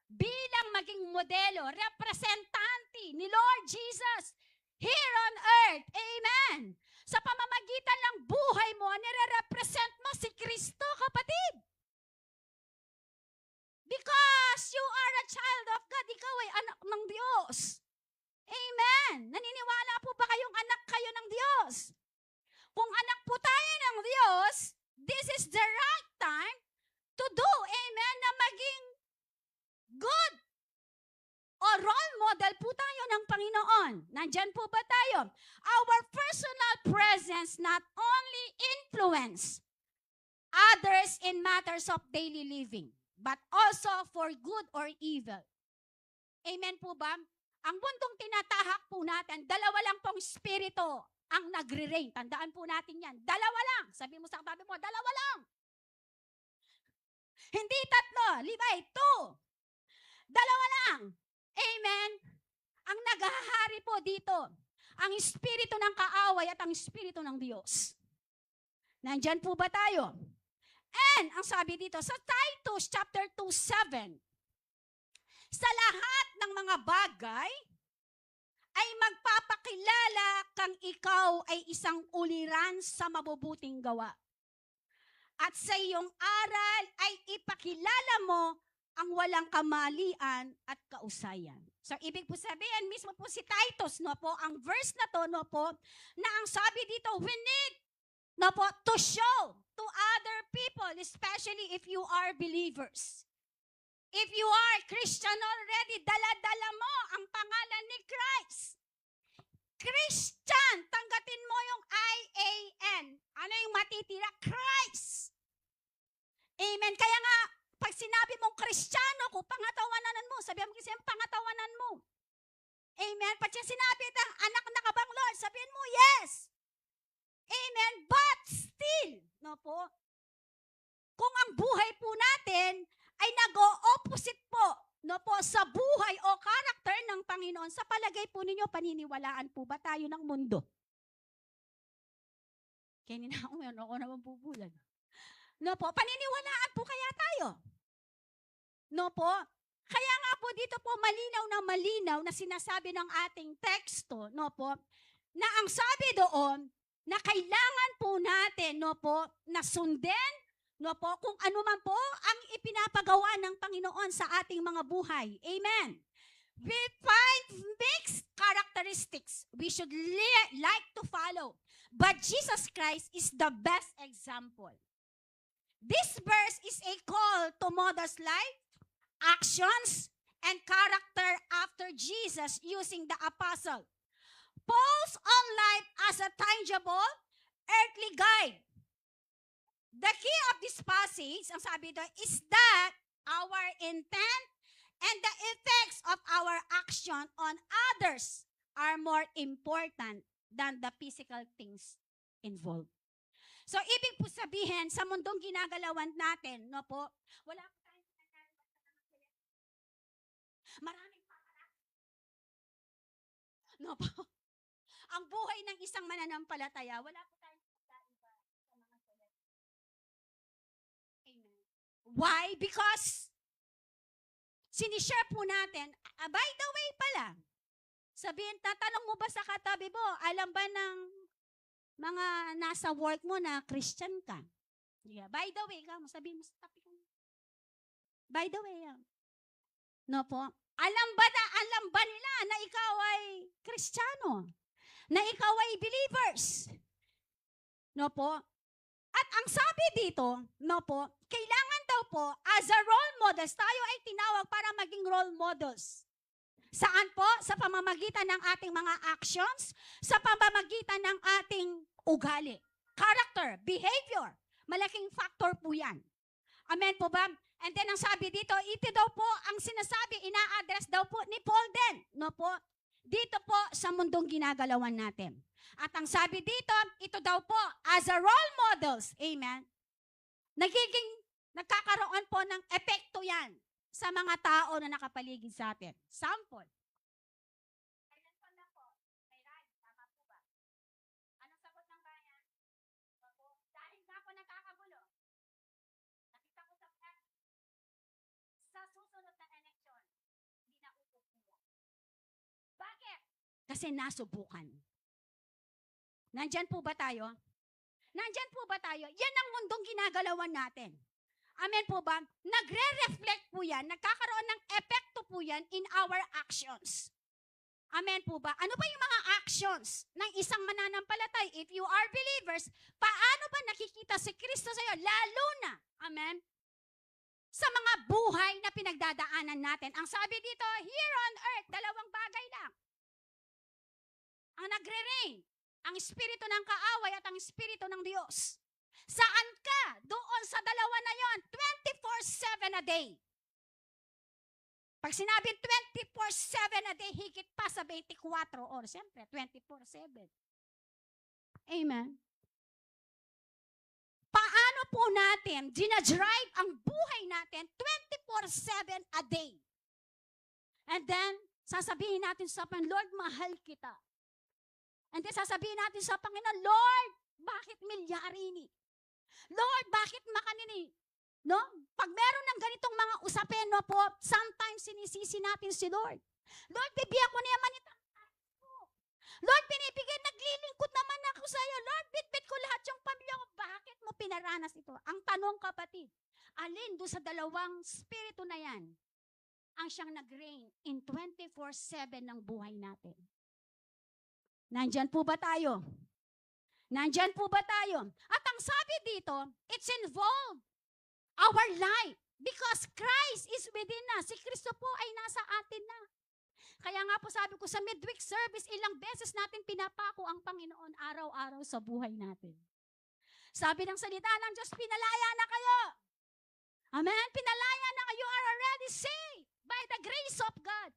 bilang maging modelo, representante ni Lord Jesus here on earth. Amen. Sa pamamagitan ng buhay mo, nire-represent mo si Kristo, kapatid. Because you are a child of God, ikaw ay anak ng Diyos. Amen. Naniniwala po ba kayong anak kayo ng Diyos? Kung anak po tayo ng Diyos, this is the right time to do, amen, na maging good o role model po tayo ng Panginoon. Nandyan po ba tayo? Our personal presence not only influence others in matters of daily living, but also for good or evil. Amen po ba? ang mundong tinatahak po natin, dalawa lang pong espiritu ang nagre-reign. Tandaan po natin yan. Dalawa lang. Sabi mo sa katabi mo, dalawa lang. Hindi tatlo. Libay, two. Dalawa lang. Amen. Ang naghahari po dito, ang espiritu ng kaaway at ang espiritu ng Diyos. Nandyan po ba tayo? And, ang sabi dito, sa Titus chapter 2:7, sa lahat ng mga bagay, ay magpapakilala kang ikaw ay isang uliran sa mabubuting gawa. At sa iyong aral ay ipakilala mo ang walang kamalian at kausayan. So, ibig po sabihin, mismo po si Titus, no po, ang verse na to, no po, na ang sabi dito, we need, no po, to show to other people, especially if you are believers. If you are Christian already, dala-dala mo ang pangalan ni Christ. Christian, tanggatin mo yung I-A-N. Ano yung matitira? Christ. Amen. Kaya nga, pag sinabi mong Kristiyano ko, pangatawanan mo. Sabihan mo kasi ang pangatawanan mo. Amen. Pag sinabi ng anak na ka bang Lord, sabihin mo, yes. Amen. But still, no po, kung ang buhay po natin ay nag-o-opposite po, no po, sa buhay o karakter ng Panginoon, sa palagay po ninyo, paniniwalaan po ba tayo ng mundo? Kaya ako naman bubulan. No po, paniniwalaan po kaya tayo? No po? Kaya nga po dito po malinaw na sinasabi ng ating teksto, no po, na ang sabi doon, na kailangan po natin, no po, na sundin, no po, kung ano man po ang ipinapagawa ng Panginoon sa ating mga buhay. Amen. We find mixed characteristics we should like to follow. But Jesus Christ is the best example. This verse is a call to models life, actions, and character after Jesus using the apostle. Paul's own life as a tangible, earthly guide. The key of this passage, ang sabi doon, is that our intent and the effects of our action on others are more important than the physical things involved. So, ibig po sabihin, sa mundong ginagalawan natin, no po, wala po tayong maraming paparazzi. No po. Ang buhay ng isang mananampalataya, wala po tayong iba sa mga celebrity. Amen. Why? Because sinishare po natin, by the way pala, sabihin, tatanong mo ba sa katabi mo, alam ba ng mga nasa work mo na Christian ka? Yeah. By the way, sabihin mo sa tabi ko. By the way, no po, alam ba nila na ikaw ay Kristiyano? Na ikaw ay believers? No po? At ang sabi dito, no po, kailangan daw po, as a role models, tayo ay tinawag para maging role models. Saan po? Sa pamamagitan ng ating mga actions, sa pamamagitan ng ating ugali. Character, behavior. Malaking factor po yan. Amen po ba? And then ang sabi dito, ito daw po ang sinasabi, ina-address daw po ni Paul din. No po? Dito po sa mundong ginagalawan natin. At ang sabi dito, ito daw po, as a role models, amen, nagkakaroon po ng epekto yan sa mga tao na nakapaligid sa atin. Sample. Kailan pa na po? May ride, tama po ba? Anong sagot ng bayan? Dahil na ako nagkakagulo. Nakita ko sa plan. Sa susunod na eleksyon, hindi na upo po. Bakit? Kasi nasubukan. Nandyan po ba tayo? Nandyan po ba tayo? Yan ang mundong ginagalawan natin. Amen po ba? Nagre-reflect po yan, nagkakaroon ng epekto po yan in our actions. Amen po ba? Ano ba yung mga actions ng isang mananampalatay? If you are believers, paano ba nakikita si Kristo sa iyo? Lalo na, amen, sa mga buhay na pinagdadaanan natin. Ang sabi dito, here on earth, dalawang bagay lang. Ang nagre-reign, ang espiritu ng kaaway at ang espiritu ng Diyos. Saan ka? Doon sa dalawa na yon, 24/7 a day. Pag sinabi 24/7 a day, higit pa sa 24 oras. Siyempre, 24/7. Amen. Paano po natin dinadrive ang buhay natin 24/7 a day? And then, sasabihin natin sa Panginoon, Lord, mahal kita. And then sasabihin natin sa Panginoon, Lord, bakit milyari ni? Lord, bakit makanini? No? Pag meron ng ganitong mga usapin, no po, sometimes sinisisi natin si Lord. Lord, bibigyan ko naman ito. Lord, binibigay, naglilingkod naman ako sa iyo. Lord, bitbit ko lahat yung pamilya ko. Bakit mo pinaranas ito? Ang tanong, kapatid, alin doon sa dalawang spirito na yan ang siyang nag-reign in 24/7 ng buhay natin? Nandyan po ba tayo? Nandyan po ba tayo? At ang sabi dito, it's involved our life because Christ is within us. Si Kristo po ay nasa atin na. Kaya nga po sabi ko sa midweek service, ilang beses natin pinapako ang Panginoon araw-araw sa buhay natin. Sabi ng salita ng Diyos, pinalaya na kayo. Amen? Pinalaya na kayo, are already saved by the grace of God.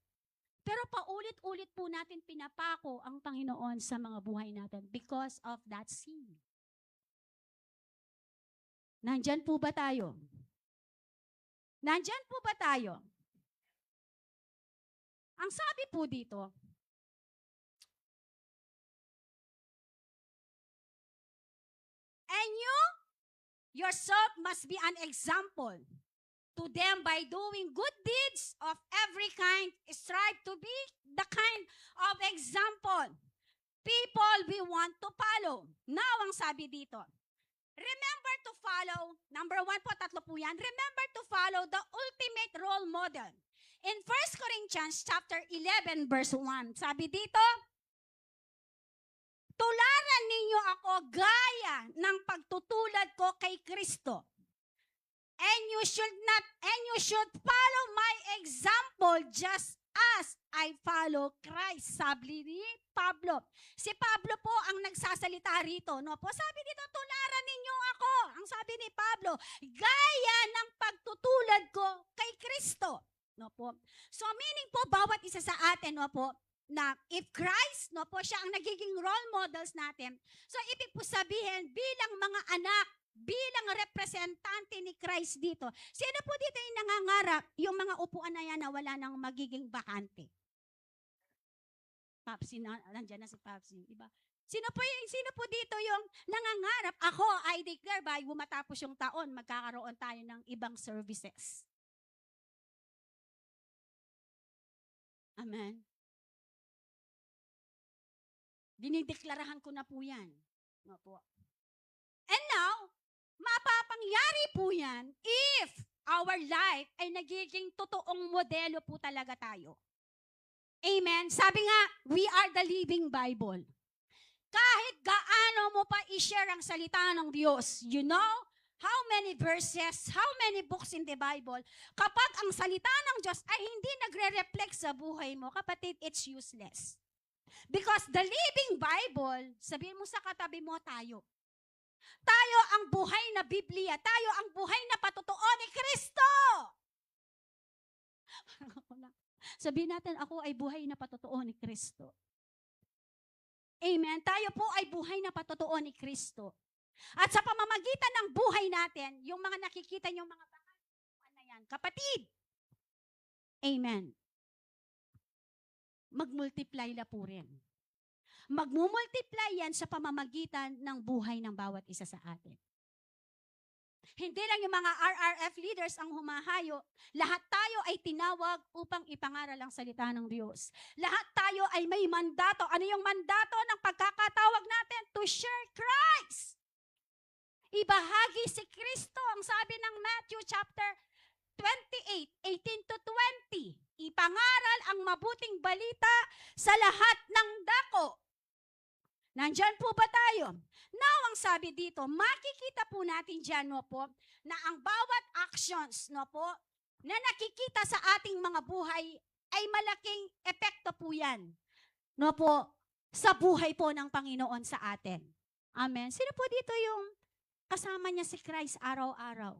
Pero paulit-ulit po natin pinapako ang Panginoon sa mga buhay natin because of that sin. Nandyan po ba tayo? Nandyan po ba tayo? Ang sabi po dito, and you yourself must be an example to them by doing good deeds of every kind. Strive to be the kind of example people we want to follow. Now, ang sabi dito, remember to follow, number 1 po, 3 po yan, remember to follow the ultimate role model. In 1 Corinthians chapter 11 verse 1, sabi dito, tularan ninyo ako gaya ng pagtutulad ko kay Kristo. And you should follow my example just as I follow Christ. Sabi ni Pablo. Si Pablo po ang nagsasalita rito. No po, sabi dito, tularan ninyo ako. Ang sabi ni Pablo, gaya ng pagtutulad ko kay Kristo. No po. So meaning po, bawat isa sa atin, no po, na if Christ, no po, siya ang nagiging role models natin. So ibig po sabihin, bilang mga anak, bilang representante ni Christ dito, sino po dito yung nangangarap, yung mga upuan na yan na wala nang magiging bakante? Papsi, nandiyan na si Papsi, diba? Sino po dito yung nangangarap, ako, I declare, bago matapos yung taon, magkakaroon tayo ng ibang services. Amen. Dinideklararahan ko na po yan. No po. And now, mapapangyari po yan if our life ay nagiging totoong modelo po talaga tayo. Amen. Sabi nga, we are the living Bible. Kahit gaano mo pa i-share ang salita ng Diyos, you know, how many verses, how many books in the Bible, kapag ang salita ng Diyos ay hindi nagre-reflect sa buhay mo, kapatid, it's useless. Because the living Bible, sabihin mo sa katabi mo, tayo. Tayo ang buhay na Biblia. Tayo ang buhay na patotoo ni Kristo. Sabihin natin, ako ay buhay na patotoo ni Kristo. Amen. Tayo po ay buhay na patotoo ni Kristo. At sa pamamagitan ng buhay natin, yung mga nakikita nyo, mga bangal na yan, kapatid, amen, magmultiply na po rin. Magmumultiply yan sa pamamagitan ng buhay ng bawat isa sa atin. Hindi lang yung mga RRF leaders ang humahayo. Lahat tayo ay tinawag upang ipangaral ang salita ng Diyos. Lahat tayo ay may mandato. Ano yung mandato ng pagkakatawag natin? To share Christ. Ibahagi si Kristo. Ang sabi ng Matthew chapter 28, 18 to 20. Ipangaral ang mabuting balita sa lahat ng dako. Nandyan po ba tayo? Now, ang sabi dito, makikita po natin dyan, no po, na ang bawat actions, no po, na nakikita sa ating mga buhay ay malaking epekto po yan, no po, sa buhay po ng Panginoon sa atin. Amen. Sino po dito yung kasama niya si Christ araw-araw?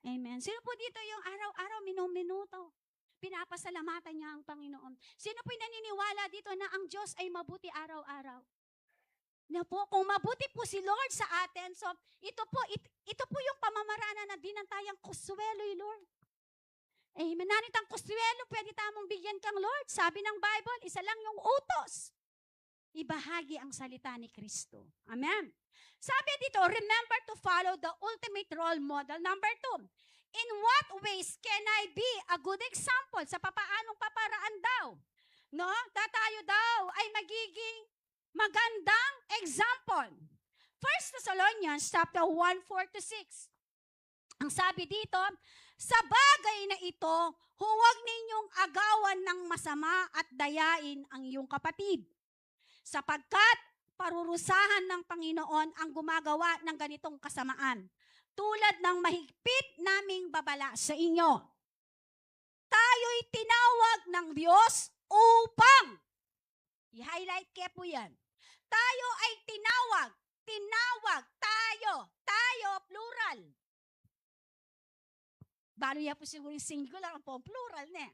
Amen. Sino po dito yung araw-araw, minuto? pinapasalamatan niya ang Panginoon. Sino po'y naniniwala dito na ang Diyos ay mabuti araw-araw? Na po, kung mabuti po si Lord sa atin, so ito po yung pamamaraan na dinantayang kuswelo, Lord. Amen. Nanitang kuswelo, pwede tamong bigyan kang Lord. Sabi ng Bible, isa lang yung utos. Ibahagi ang salita ni Kristo. Amen. Sabi dito, remember to follow the ultimate role model. Number 2, in what ways can I be a good example? Sa papaanong paparaan daw? No? Tayo daw ay magiging magandang example. 1 Thessalonians chapter 1:4-6. Ang sabi dito, sa bagay na ito, huwag ninyong agawan ng masama at dayain ang iyong kapatid. Sapagkat parurusahan ng Panginoon ang gumagawa ng ganitong kasamaan, tulad ng mahigpit naming babala sa inyo. Tayo'y tinawag ng Diyos upang, i-highlight kaya po yan, tayo ay tinawag, tayo, plural. Balo yan po siguro yung singular, ang po plural na.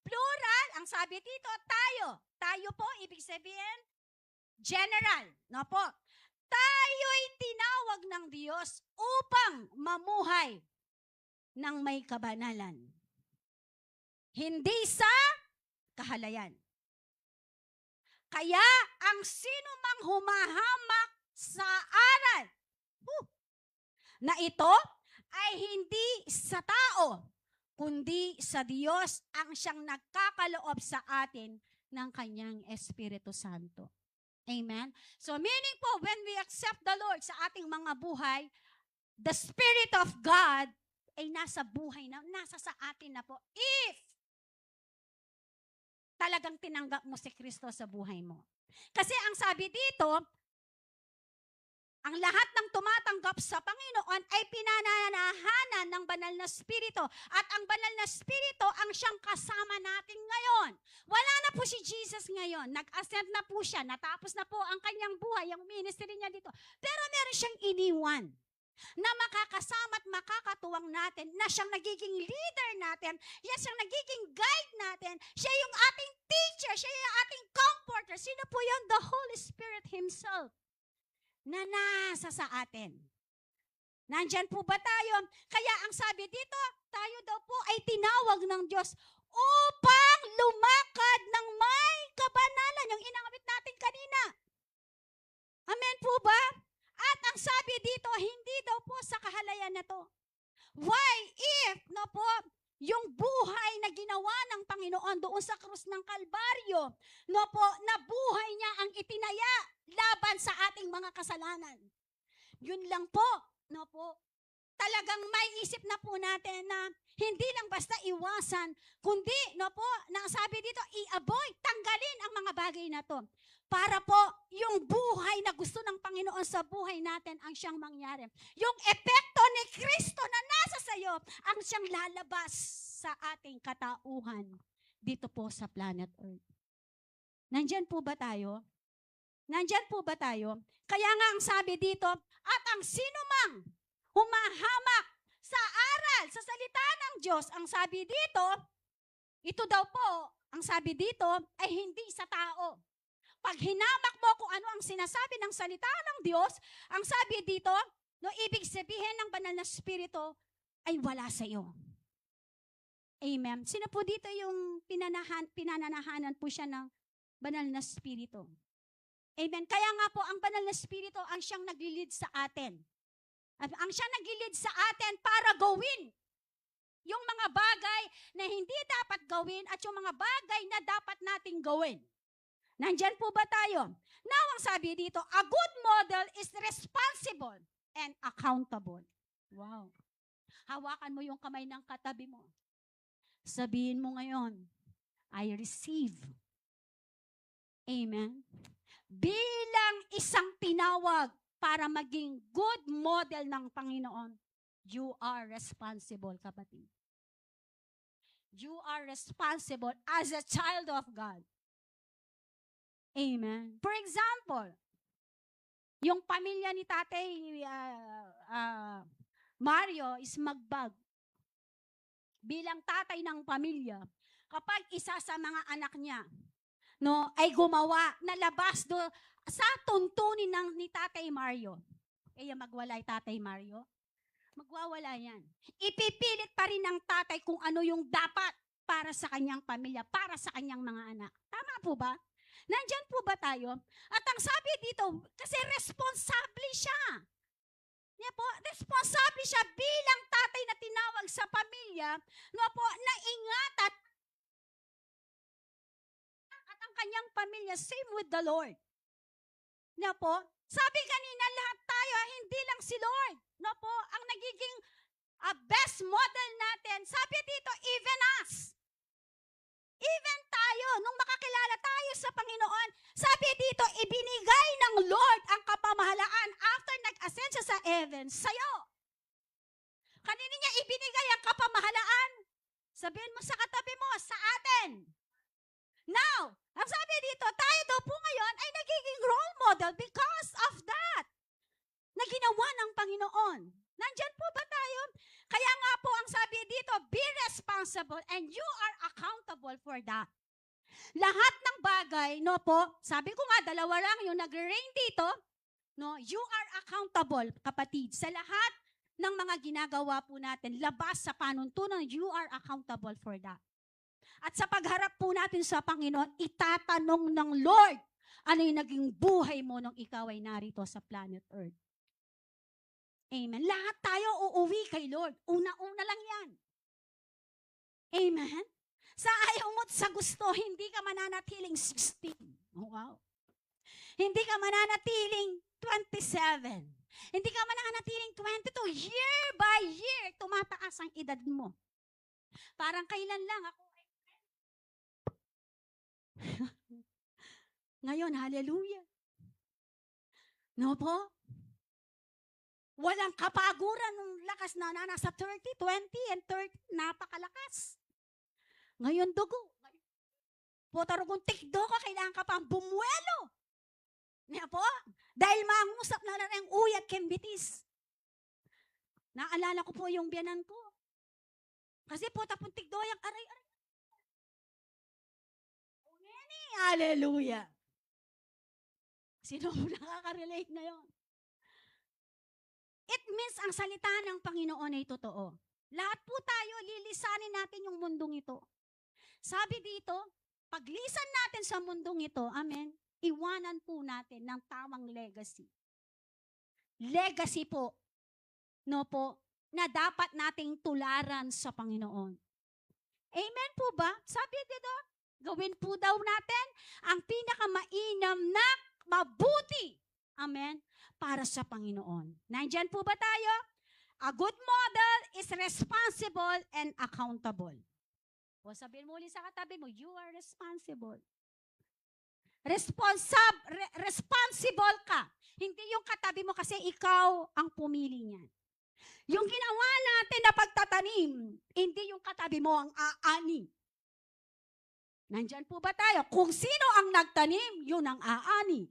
Plural, ang sabi dito, tayo. Tayo po, ibig sabihin, general. No po. Tayo'y tinawag ng Diyos upang mamuhay ng may kabanalan. Hindi sa kahalayan. Kaya ang sino mang humahamak sa aral na ito ay hindi sa tao, kundi sa Diyos ang siyang nagkakaloob sa atin ng kanyang Espiritu Santo. Amen? So meaning po, when we accept the Lord sa ating mga buhay, the Spirit of God ay nasa buhay na, nasa sa atin na po. If talagang tinanggap mo si Kristo sa buhay mo. Kasi ang sabi dito, ang lahat ng tumatanggap sa Panginoon ay pinananahanan ng banal na Espiritu. At ang banal na Espiritu ang siyang kasama natin ngayon. Wala na po si Jesus ngayon. Nag-ascend na po siya. Natapos na po ang kanyang buhay, ang ministry niya dito. Pero meron siyang iniwan na makakasama at makakatuwang natin, na siyang nagiging leader natin, siyang nagiging guide natin, siya yung ating teacher, siya yung ating comforter. Sino po yun? The Holy Spirit Himself na nasa sa atin. Nandyan po ba tayo? Kaya ang sabi dito, tayo daw po ay tinawag ng Diyos upang lumakad ng may kabanalan, yung inangawit natin kanina. Amen po ba? At ang sabi dito, hindi daw po sa kahalayan na to. Why? If, no po, yung buhay na ginawa ng Panginoon doon sa krus ng Kalbaryo, no po, na buhay niya ang itinaya laban sa ating mga kasalanan. Yun lang po, no po. Talagang may isip na po natin na hindi lang basta iwasan, kundi, no po, na sabi dito, i-avoid, tanggalin ang mga bagay na to. Para po, yung buhay na gusto ng Panginoon sa buhay natin ang siyang mangyari. Yung epekto ni Kristo na nasa sayo, ang siyang lalabas sa ating katauhan dito po sa planet Earth. Nandyan po ba tayo? Nandyan po ba tayo? Kaya nga ang sabi dito, at ang sino mang humahamak sa aral, sa salita ng Diyos, ang sabi dito, ito daw po, ang sabi dito, ay hindi sa tao. Pag hinamak mo kung ano ang sinasabi ng salita ng Diyos, ang sabi dito, no, ibig sabihin ng banal na Espiritu ay wala sa iyo. Amen. Sino po dito yung pinananahanan po siya ng banal na Espiritu? Amen. Kaya nga po, ang banal na Espiritu ang siyang naglilid sa atin. Ang siyang naglilid sa atin para gawin yung mga bagay na hindi dapat gawin at yung mga bagay na dapat nating gawin. Nandyan po ba tayo? Now, ang sabi dito, a good model is responsible and accountable. Wow. Hawakan mo yung kamay ng katabi mo. Sabihin mo ngayon, I receive. Amen. Bilang isang tinawag para maging good model ng Panginoon, you are responsible, kapatid. You are responsible as a child of God. Amen. For example, yung pamilya ni Tatay Mario is magbag. Bilang tatay ng pamilya, kapag isa sa mga anak niya, no, ay gumawa na labas do sa tuntunin ni Tatay Mario. Kaya magwalay Tatay Mario. Magwawala yan. Ipipilit pa rin ng tatay kung ano yung dapat para sa kanyang pamilya, para sa kanyang mga anak. Tama po ba? Nandyan po ba tayo? At ang sabi dito, kasi responsable siya. Niya po, responsable siya bilang tatay na tinawag sa pamilya, no po, na ingatan at ang kanyang pamilya, same with the Lord. Niya po, sabi kanina, lahat tayo, hindi lang si Lord. No po, ang nagiging best model natin, sabi dito, even us. Even tayo, nung makakilala tayo sa Panginoon, sabi dito, ibinigay ng Lord ang kapamahalaan after nag-ascend siya sa heaven, sa'yo. Kanina niya ibinigay ang kapamahalaan. Sabihin mo sa katabi mo, sa atin. Now, ang sabi dito, tayo daw po ngayon ay nagiging role model because of that na ginawa ng Panginoon. Nandyan po ba tayo? Kaya nga po ang sabi dito, be responsible and you are accountable for that. Lahat ng bagay, no po, sabi ko nga, dalawa lang yung nag-reign dito, no, you are accountable, kapatid, sa lahat ng mga ginagawa po natin, labas sa panuntunan, you are accountable for that. At sa pagharap po natin sa Panginoon, itatanong ng Lord, ano yung naging buhay mo nung ikaw ay narito sa planet Earth. Amen. Lahat tayo uuwi kay Lord. Una-una lang yan. Amen. Sa ayaw mo't sa gusto, hindi ka mananatiling 16. Oh, wow. Hindi ka mananatiling 27. Hindi ka mananatiling 22. Year by year, tumataas ang edad mo. Parang kailan lang ako ay ngayon, hallelujah. No po? Walang kapaguran ng lakas na nasa 30, 20, and 30. Napakalakas. Ngayon dugo. Potaro kung tikdo ka, kailangan ka pang bumuelo. Nga po? Dahil mangusap na lang ang uyat kembitis. Naalala ko po yung biyanan ko. Kasi po tapong tikdo yung aray-aray. Hallelujah. Sino mo nakaka-relate na yun? It means ang salita ng Panginoon ay totoo. Lahat po tayo, lilisanin natin yung mundong ito. Sabi dito, paglisan natin sa mundong ito, amen, iwanan po natin ng tamang legacy. Legacy po, no po, na dapat nating tularan sa Panginoon. Amen po ba? Sabi dito, gawin po daw natin ang pinakamainam na mabuti. Amen? Para sa Panginoon. Nandyan po ba tayo? A good model is responsible and accountable. O sabihin mo ulit sa katabi mo, you are responsible. Responsible ka. Hindi yung katabi mo kasi ikaw ang pumili niyan. Yung ginawa natin na pagtatanim, hindi yung katabi mo ang aani. Nandyan po ba tayo? Kung sino ang nagtanim, yun ang aani.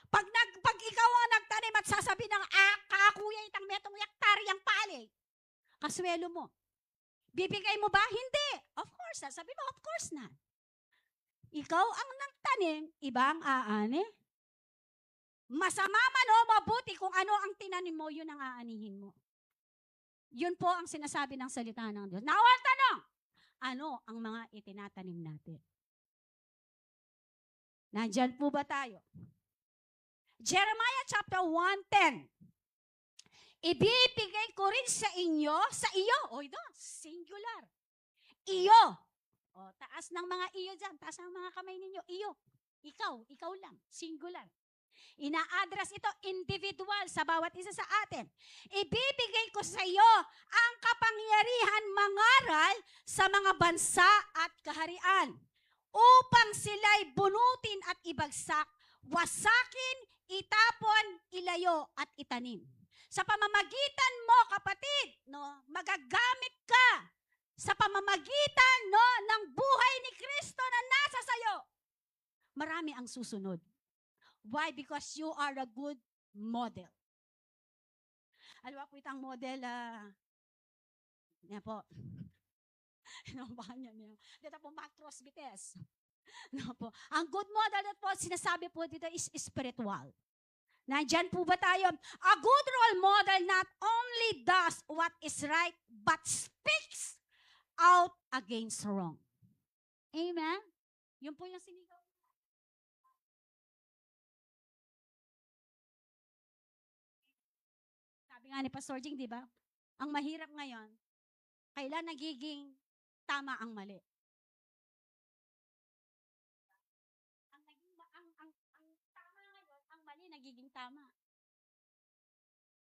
Pag ikaw ang nagtanim at sasabi ng kakuya itang metong yaktaryang pali, kaswelo mo. Bibigay mo ba? Hindi. Of course na. Sabi mo, of course na. Ikaw ang nagtanim, iba ang aani. Masama man o mabuti kung ano ang tinanim mo, yun ang aanihin mo. Yun po ang sinasabi ng salita ng Diyos. Now, ang tanong, ano ang mga itinatanim natin? Nandyan po ba tayo? Jeremiah chapter 1:10. Ibibigay ko rin sa inyo, sa iyo, o ito, singular. Iyo. O, taas ng mga iyo dyan, taas ng mga kamay ninyo, iyo. Ikaw lang, singular. Ina-address ito individual sa bawat isa sa atin. Ibibigay ko sa iyo ang kapangyarihan mangaral sa mga bansa at kaharian upang sila'y bunutin at ibagsak, wasakin, itapon, ilayo, at itanim. Sa pamamagitan mo, kapatid, no, magagamit ka sa pamamagitan no, ng buhay ni Kristo na nasa sayo. Marami ang susunod. Why? Because you are a good model. Alam po itang model, yan po. Hinabahan niya. Dito po, Matros Bites. No po. Ang good model na po, sinasabi po dito is spiritual. Nandyan po ba tayo? A good role model not only does what is right, but speaks out against wrong. Amen? Yun po yung sinigaw. Sabi nga ni Pastor Jing, di ba? Ang mahirap ngayon, kailan nagiging tama ang mali? Ang tama ngayon, ang mali nagiging tama.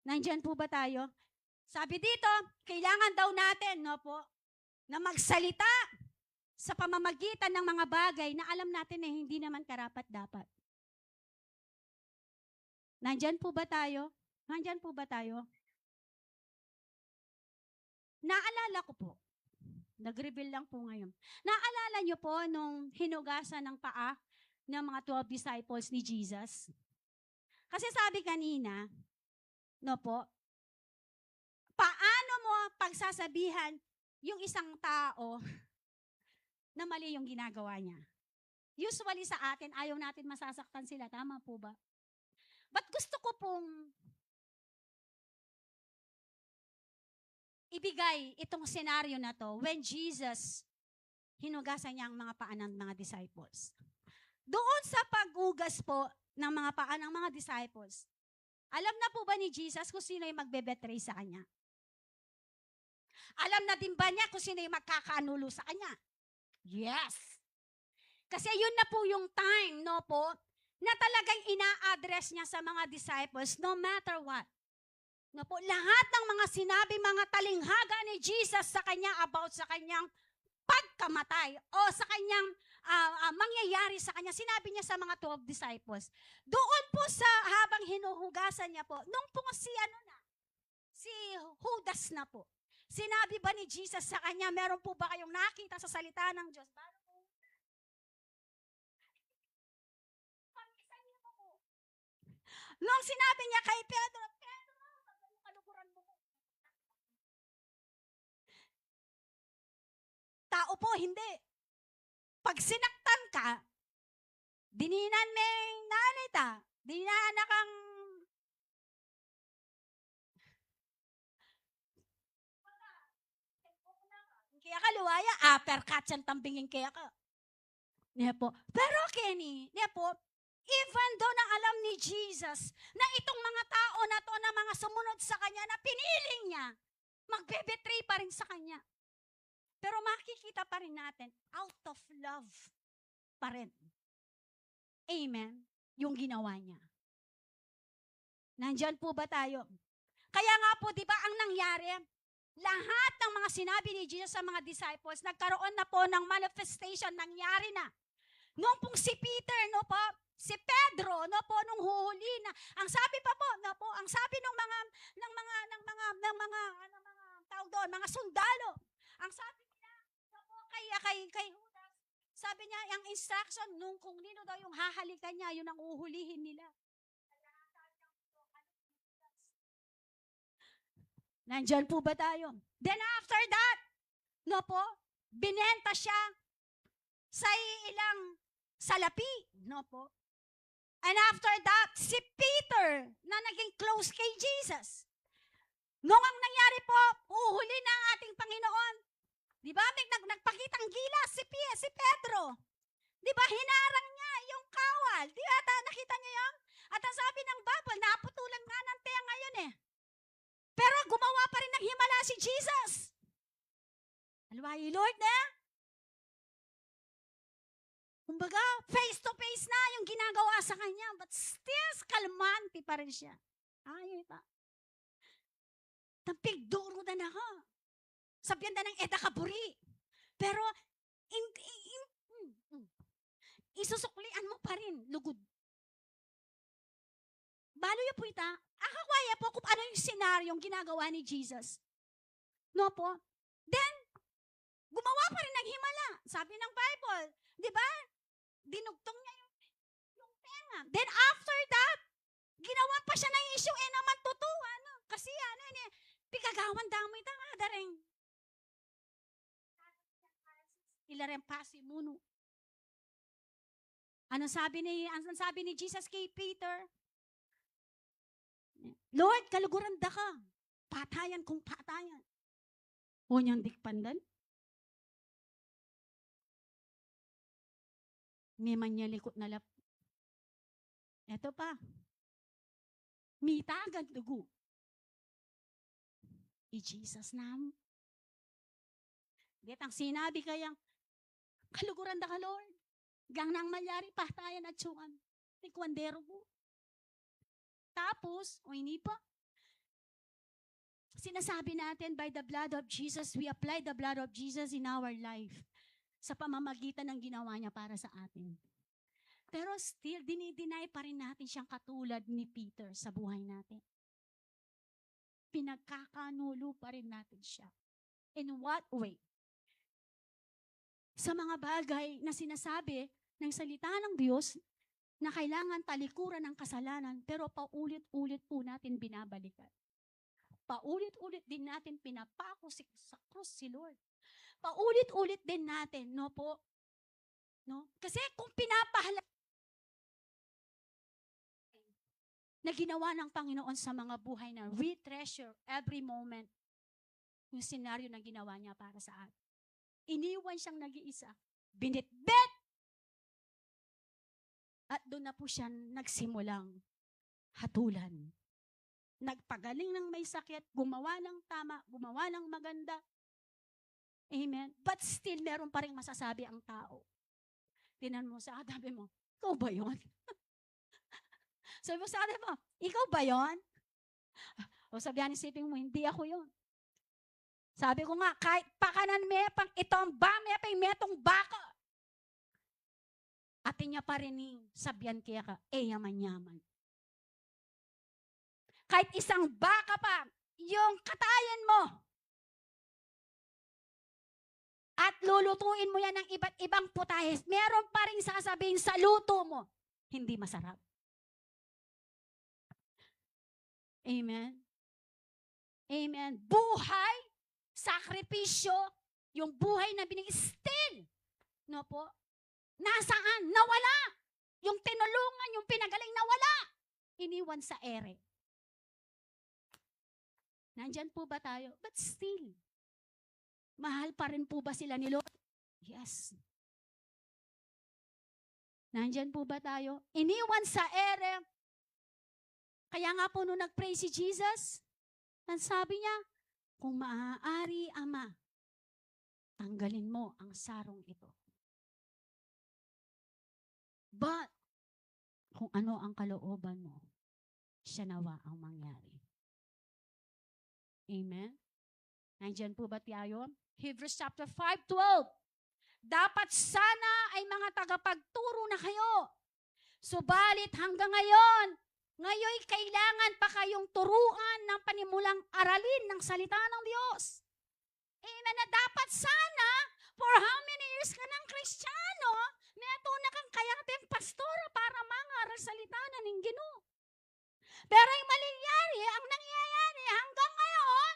Nandyan po ba tayo? Sabi dito, kailangan daw natin, no po, na magsalita sa pamamagitan ng mga bagay na alam natin na hindi naman karapat-dapat. Nandyan po ba tayo? Nandyan po ba tayo? Naalala ko po, nag-reveal lang po ngayon. Naalala niyo po nung hinugasan ng paa ng mga 12 disciples ni Jesus? Kasi sabi kanina, no po, paano mo pagsasabihan yung isang tao na mali yung ginagawa niya? Usually sa atin, ayaw natin masasaktan sila. Tama po ba? But gusto ko pong ibigay itong senaryo na to when Jesus hinugasan niya ang mga paa ng mga disciples. Doon sa paghugas po ng mga paa ng mga disciples, alam na po ba ni Jesus kung sino yung magbe-betray sa kanya? Alam na din ba niya kung sino yung magkakaanulo sa kanya? Yes! Kasi yun na po yung time, no po, na talagang ina-address niya sa mga disciples no matter what. No po, lahat ng mga sinabi, mga talinghaga ni Jesus sa kanya about sa kanyang pagkamatay o sa kanyang mangyayari sa kanya, sinabi niya sa mga 12 disciples. Doon po sa habang hinuhugasan niya po, nung po si Judas na po, sinabi ba ni Jesus sa kanya, meron po ba kayong nakita sa salita ng Diyos? Nung sinabi niya kay Pedro, kalukuran mo po. Tao po, hindi. Pag sinaktan ka, dininan may nanita, dininan kang kaya ka luwaya, uppercut yan tambingin kaya ka. Niya po. Pero Kenny, niya po, even though na alam ni Jesus na itong mga tao na to na mga sumunod sa kanya na piniling niya, magbe-betray pa rin sa kanya. Pero makikita pa rin natin, out of love pa rin. Amen? Yung ginawa niya. Nandyan po ba tayo? Kaya nga po, di ba ang nangyari? Lahat ng mga sinabi ni Jesus sa mga disciples, nagkaroon na po ng manifestation, nangyari na. Noong pong si Peter, no po, si Pedro, no po, nung huhuli na, ang sabi pa po, no po, ang sabi ng mga tawag doon, mga sundalo, ang sabi nila, no po, kay Judas, sabi niya, ang instruction, nung kung nino daw yung hahalikan niya, yun ang uhulihin nila. Nandyan po ba tayo? Then after that, no po, binenta siya sa ilang salapi, no po. And after that, si Peter na naging close kay Jesus. Nung ang nangyari po, uhuli na ang ating Panginoon. Di ba? Nagpakitang gilas si Pedro. Di ba? Hinarang niya yung kawal. Di ba? Nakita niyo yun? At ang sabi ng Bible, naputulan nga ng tenga yun eh. Pero gumawa pa rin ng himala si Jesus. Alwayi, Lord na. Kumbaga, face to face na yung ginagawa sa kanya. But still, kalmante pa rin siya. Ayun pa. Tampigduro na ako. Sabihan na ng eda kaburi. Pero, isusuklian mo pa rin, lugod. Balo yung po ita, akakwaya po kung ano yung senaryong ginagawa ni Jesus. No po? Then, gumawa pa rin ng himala. Sabi ng Bible, di ba? Dinugtong niya yung tenga. Then after that, ginawa pa siya ng issue, naman totoo, ano? Kasi pigagawan damo ita nga, daring. rempasi muno. Anong sabi ni Jesus kay Peter? Lord, kaluguran da ka. Patayan kung patayan. O niyang dikpandan. May manyalikot na lap. Eto pa. Mitagan dugo. I Jesus name. Get ang sinabi kayang, kaluguran da ka, Lord. Gang nang malyari, patayan at tsukan. Tikwandero mo. Tapos, o hindi pa. Sinasabi natin, by the blood of Jesus, we apply the blood of Jesus in our life sa pamamagitan ng ginawa niya para sa atin. Pero still, dinideny pa rin natin siyang katulad ni Peter sa buhay natin. Pinagkakanulo pa rin natin siya. In what way? Sa mga bagay na sinasabi ng salita ng Diyos na kailangan talikuran ng kasalanan, pero paulit-ulit po natin binabalikan. Paulit-ulit din natin pinapako sa krus si Lord. Paulit-ulit din natin, no po? No? Kasi kung pinapahala na ginawa ng Panginoon sa mga buhay na we treasure every moment yung senaryo na ginawa niya para sa atin. Iniwan siyang nag-iisa. Binitbit! At doon na po siya nagsimulang hatulan. Nagpagaling ng may sakit, gumawa ng tama, gumawa ng maganda. Amen. But still, meron pa rin masasabi ang tao. Tinan mo sa katabi mo, ikaw ba yun? Sabi mo sa katabi mo, ikaw ba yun? O sabihan, isipin mo, hindi ako yun. Sabi ko nga, kahit pakanan me, pang itong ba, may metong baka. Atin niya pa rin sabihan kaya ka, yaman-yaman. Kahit isang baka pa, yung katayan mo, at lulutuin mo yan ng iba't ibang putahes, meron pa rin sasabihin sa luto mo, hindi masarap. Amen? Amen. Buhay, sakripisyo, yung buhay na still, no po? Nasaan? Nawala. Yung tinulungan, yung pinagaling, nawala. Iniwan sa ere. Nandyan po ba tayo? But still, mahal pa rin po ba sila ni Lord? Yes. Nandyan po ba tayo? Iniwan sa ere. Kaya nga po nung nag-pray si Jesus, ang sabi niya, kung maaari, Ama, tanggalin mo ang sarong ito. But, kung ano ang kalooban mo, siya nawa ang mangyari. Amen? Nandiyan po ba tayo? Hebrews chapter 5:12. Dapat sana ay mga tagapagturo na kayo. Subalit hanggang ngayon kailangan pa kayong turuan ng panimulang aralin ng salita ng Diyos. Amen, na dapat sana, for how many years ka ng Kristiyano, meto na kang kayating pastora para mangaral salita na ng Ginoo. Pero yung ang nangyayari hanggang ngayon,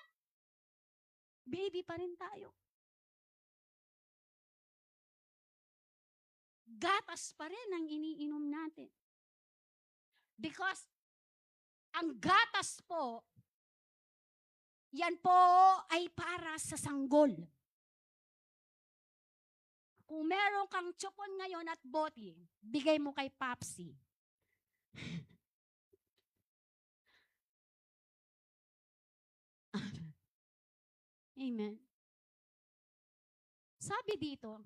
baby pa rin tayo. Gatas pa rin ang iniinom natin. Because ang gatas po, yan po ay para sa sanggol. Kung meron kang chupon ngayon at bote, bigay mo kay Papsi. Amen. Sabi dito,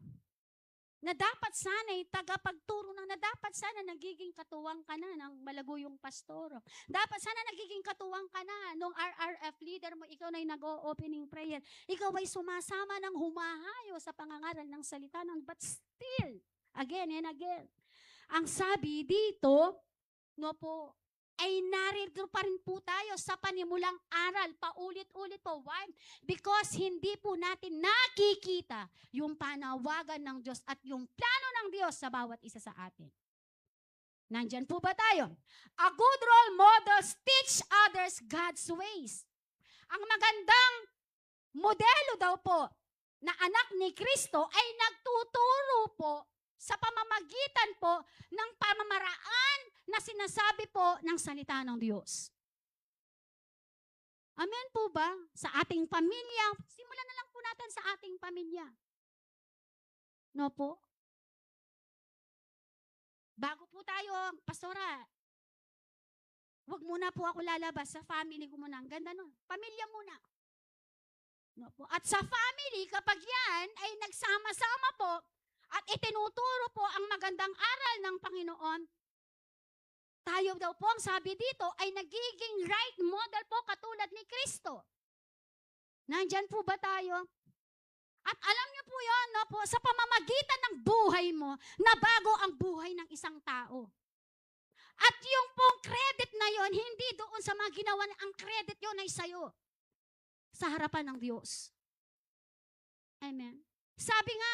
na dapat sana tagapagturo na dapat sana nagiging katuwang ka na ng malaguyong pastoro. Dapat sana nagiging katuwang ka na nung RRF leader mo, ikaw na yung nag-o-opening prayer. Ikaw ay sumasama ng humahayo sa pangangaral ng salita ng but still, again and again. Ang sabi dito, no po, ay narito pa rin po tayo sa panimulang aral, paulit-ulit po. Why? Because hindi po natin nakikita yung panawagan ng Diyos at yung plano ng Diyos sa bawat isa sa atin. Nandyan po ba tayo? A good role models teach others God's ways. Ang magandang modelo daw po na anak ni Kristo ay nagtuturo po sa pamamagitan po ng pamamaraan na sinasabi po ng salita ng Diyos. Amen po ba? Sa ating pamilya, simulan na lang po natin sa ating pamilya. No po? Bago po tayo, Pastora, wag muna po ako lalabas sa family ko muna. Ang ganda nun. Pamilya muna. No po. At sa family, kapag yan ay nagsama-sama po at itinuturo po ang magandang aral ng Panginoon, tayo daw po, ang sabi dito, ay nagiging right model po katulad ni Kristo. Nandyan po ba tayo? At alam niyo po yun, no po, sa pamamagitan ng buhay mo, nabago ang buhay ng isang tao. At yung pong credit na yon, hindi doon sa mga ginawa, ang credit yon ay sa'yo. Sa harapan ng Diyos. Amen. Sabi nga,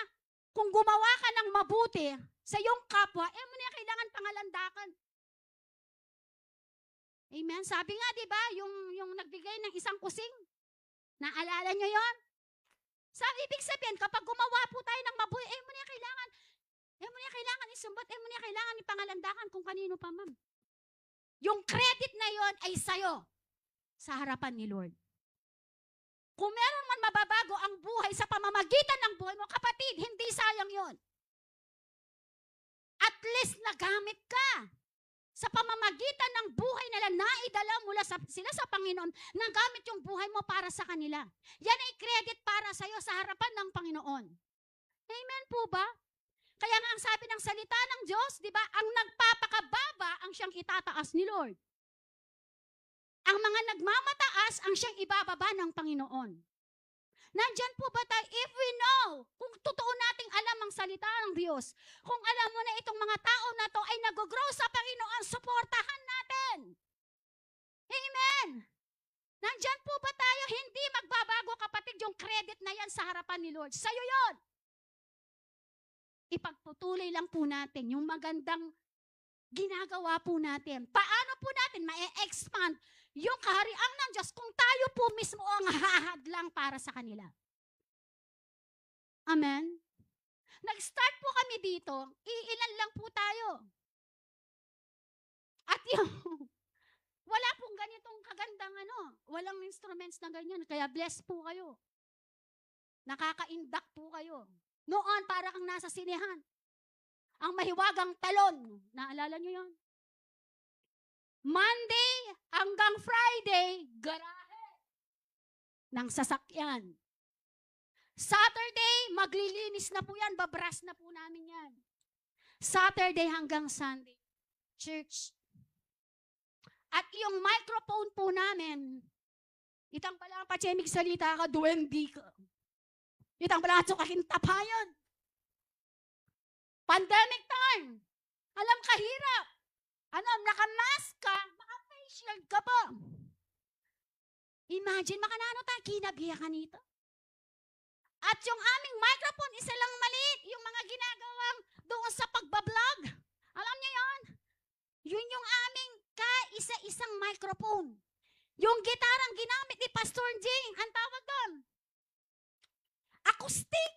kung gumawa ka ng mabuti sa iyong kapwa, mo na kailangan pangalandakan. Amen. Sabi nga, di ba, yung nagbigay ng isang kusing, naalala nyo yon? Ibig sabihin, kapag gumawa po tayo ng mabuti, mo na kailangan isumbat, mo na kailangan ipangalandakan kung kanino pa, ma'am. Yung credit na yon ay sa'yo, sa harapan ni Lord. Kung meron man mababago ang buhay sa pamamagitan ng buhay mo, kapatid, hindi sayang yon. At least nagamit ka sa pamamagitan ng buhay nila, naidala mula sila sa Panginoon, nagamit yung buhay mo para sa kanila. Yan ay credit para sa'yo sa harapan ng Panginoon. Amen po ba? Kaya nga ang sabi ng salita ng Diyos, di ba, ang nagpapakababa ang siyang itataas ni Lord. Ang mga nagmamataas ang siyang ibababa ng Panginoon. Nandyan po ba tayo? If we know, kung totoo nating alam ang salita ng Diyos, kung alam mo na itong mga tao na to ay nag-grow sa Panginoon, suportahan natin. Amen. Nandyan po ba tayo? Hindi magbabago, kapatid, yung credit na yan sa harapan ni Lord. Sa'yo yon. Ipagtutuloy lang po natin yung magandang ginagawa po natin. Paano po natin ma-expand yung kaharian ng Diyos kung tayo po mismo ang hahadlang para sa kanila? Amen? Nag-start po kami dito, iilan lang po tayo. At yung, wala pong ganitong kagandang walang instruments na ganyan, kaya blessed po kayo. Nakaka-induct po kayo. Noon, para kang nasa sinehan. Ang mahiwagang talon. Naalala nyo yun? Monday hanggang Friday, garahe ng sasakyan. Saturday, maglilinis na po yan, babras na po namin yan. Saturday hanggang Sunday, church. At yung microphone po namin, itang pala ang pachemig salita ka, duwendi ka. Itang pala ang kakintapayan. Pandemic time. Alam, kahirap. Nakamask ka, maka-face shield ka pa. Imagine, makanano tayo, kinabiya ka nito. At yung aming microphone, isa lang maliit, yung mga ginagawang doon sa pagbablog. Alam niyo yon? Yun yung aming kaisa-isang microphone. Yung gitarang ginamit ni Pastor Jing, ang tawag doon, acoustic.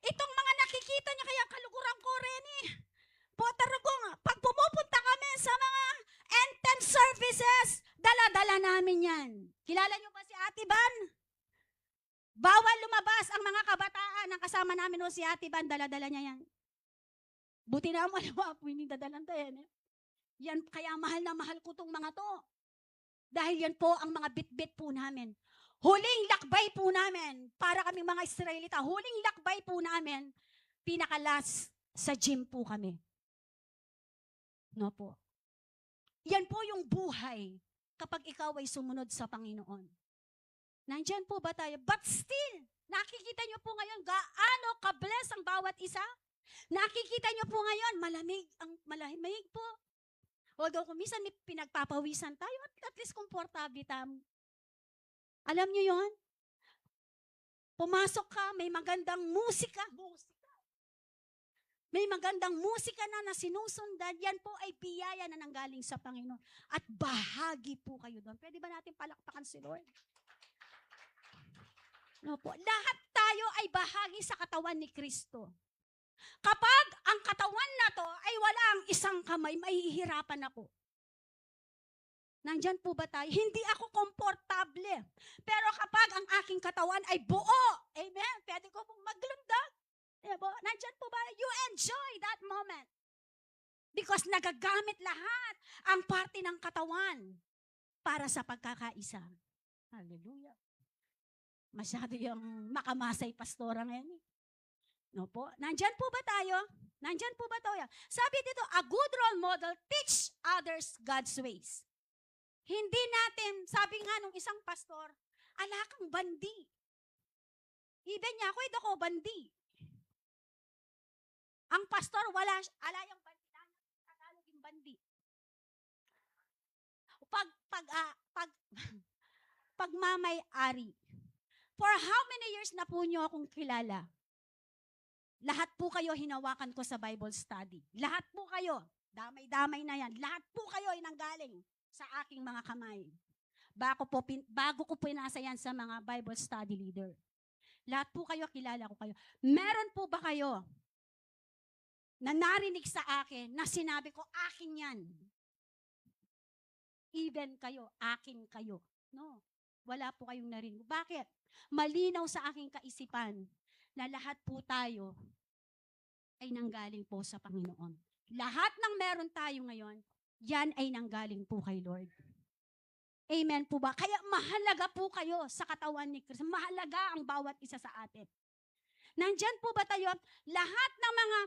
Itong mga nakikita niya, kaya kalukuran ko rin eh. Potaragong, pag pumupunta kami sa mga end-time services, dala-dala namin yan. Kilala niyo ba si Ate Ban? Bawal lumabas ang mga kabataan ng kasama namin o si Ate Ban, dala-dala niya yan. Buti na mo, hindi dadalan tayo yan. Yan, kaya mahal na mahal ko tong mga to. Dahil yan po ang mga bit-bit po namin. Huling lakbay po namin, para kaming mga Israelita, huling lakbay po namin, pinakalas sa gym po kami. No po. Yan po yung buhay kapag ikaw ay sumunod sa Panginoon. Nandyan po ba tayo? But still, nakikita nyo po ngayon gaano ka-bless ang bawat isa? Nakikita nyo po ngayon, malamig po. Although kung minsan may pinagpapawisan tayo, at least komportable tayo. Alam nyo yon? Pumasok ka, may magandang musika. May magandang musika na sinusundan. Yan po ay biyaya na nanggaling sa Panginoon. At bahagi po kayo doon. Pwede ba natin palakpakan si Lord? No po. Lahat tayo ay bahagi sa katawan ni Kristo. Kapag ang katawan na to ay wala ang isang kamay, mahihirapan ako. Nandyan po ba tayo? Hindi ako komportable. Pero kapag ang aking katawan ay buo, amen, pwede ko pong maglundag. Diba? Nandyan po ba? You enjoy that moment. Because nagagamit lahat ang parte ng katawan para sa pagkakaisa. Hallelujah. Masyado yung makamasay pastora ngayon. No po? Nandyan po ba tayo? Nandyan po ba tayo? Sabi dito, a good role model teach others God's ways. Hindi natin, sabi nga nung isang pastor, ala kang bandi. Even niya ako, ito ko bandi. Ang pastor, wala, ala yung bandi. Tagalog yung bandi. Pagmamay-ari. For how many years na po niyo akong kilala? Lahat po kayo hinawakan ko sa Bible study. Lahat po kayo. Damay-damay na yan. Lahat po kayo ay nanggaling sa aking mga kamay. Bago ko pinasa yan sa mga Bible study leader. Lahat po kayo, kilala ko kayo. Meron po ba kayo na narinig sa akin na sinabi ko, akin yan? Even kayo, akin kayo. No, wala po kayong narinig. Bakit? Malinaw sa aking kaisipan na lahat po tayo ay nanggaling po sa Panginoon. Lahat ng meron tayo ngayon, yan ay nanggaling po kay Lord. Amen po ba? Kaya mahalaga po kayo sa katawan ni Kristo. Mahalaga ang bawat isa sa atin. Nandyan po ba tayo? Lahat ng mga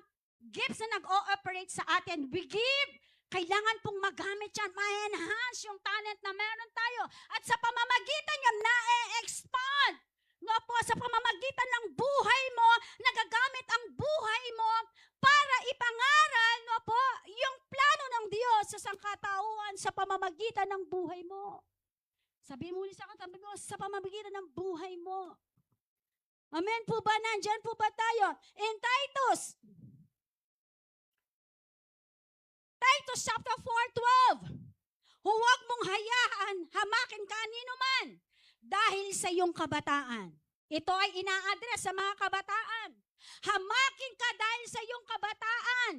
gifts na nag-ooperate sa atin, we give. Kailangan pong magamit yan, ma-enhance yung talent na meron tayo. At sa pamamagitan yan, na-expand. No po, sa pamamagitan ng buhay mo, nagagamit ang buhay mo para ipangaral, no po, yung plano ng Diyos sa sangkatauhan sa pamamagitan ng buhay mo. Sabihin mo ulit sa katabi mo, sa pamamagitan ng buhay mo. Amen po ba? Nandyan po ba tayo? In Titus chapter 4:12, huwag mong hayaan hamakin kanino man dahil sa iyong kabataan. Ito ay ina-address sa mga kabataan. Hamakin ka dahil sa iyong kabataan.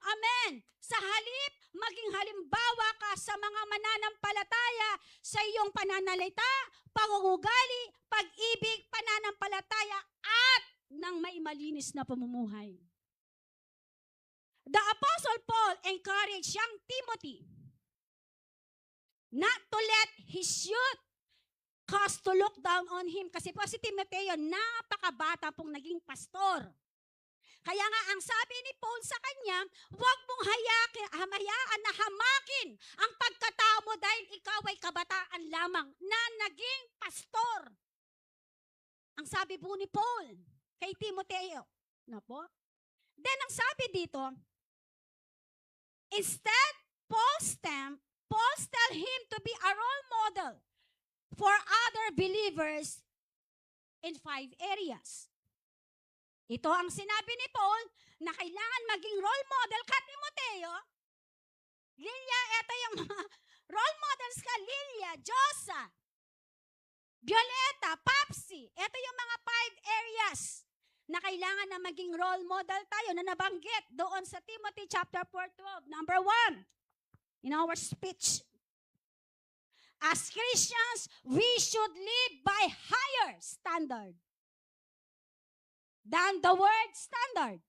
Amen. Sa halip, maging halimbawa ka sa mga mananampalataya sa iyong pananalita, pangungugali, pag-ibig, pananampalataya, at ng may malinis na pamumuhay. The Apostle Paul encouraged young Timothy not to let his youth cause to look down on him. Kasi po si Timoteo, napakabata pong naging pastor. Kaya nga ang sabi ni Paul sa kanya, huwag mong hayaan na hamakin ang pagkatao mo dahil ikaw ay kabataan lamang na naging pastor. Ang sabi po ni Paul kay Timoteo. No po? Then ang sabi dito, instead, Paul tell him to be a role model for other believers in 5 areas. Ito ang sinabi ni Paul na kailangan maging role model ka, Timoteo. Lilia, ito yung mga role models ka, Lilia, Josa, Violeta, Papsi. Ito yung mga 5 areas na kailangan na maging role model tayo na nabanggit doon sa Timothy chapter 4:12. Number 1, in our speech. As Christians, we should live by higher standard than the word standard.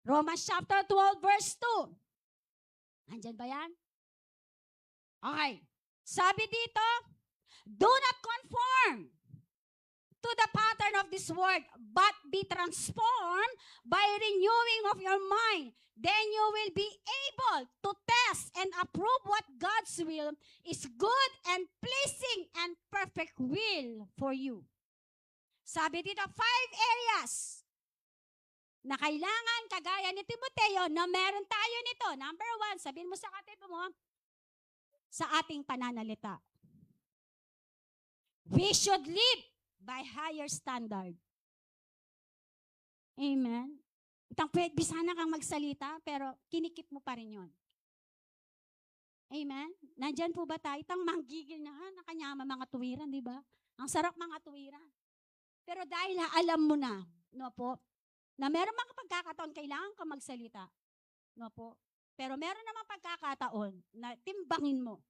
Romans chapter 12 verse 2. Andyan ba yan? Okay. Sabi dito, do not conform to the pattern of this world, but be transformed by renewing of your mind. Then you will be able to test and approve what God's will is good and pleasing and perfect will for you. Sabi dito, 5 areas na kailangan, kagaya ni Timoteo, na meron tayo nito. Number 1, sabihin mo sa katabi mo, sa ating pananalita. We should live by higher standard. Amen. Itang pwede sana kang magsalita, pero kinikip mo pa rin yun. Amen. Nandyan po ba tayo? Itang manggigil na, nakanyama mga tuwiran, di ba? Ang sarap mga tuwiran. Pero dahil alam mo na, no po, na meron mga pagkakataon kailangan ka magsalita, no po. Pero meron namang pagkakataon na timbangin mo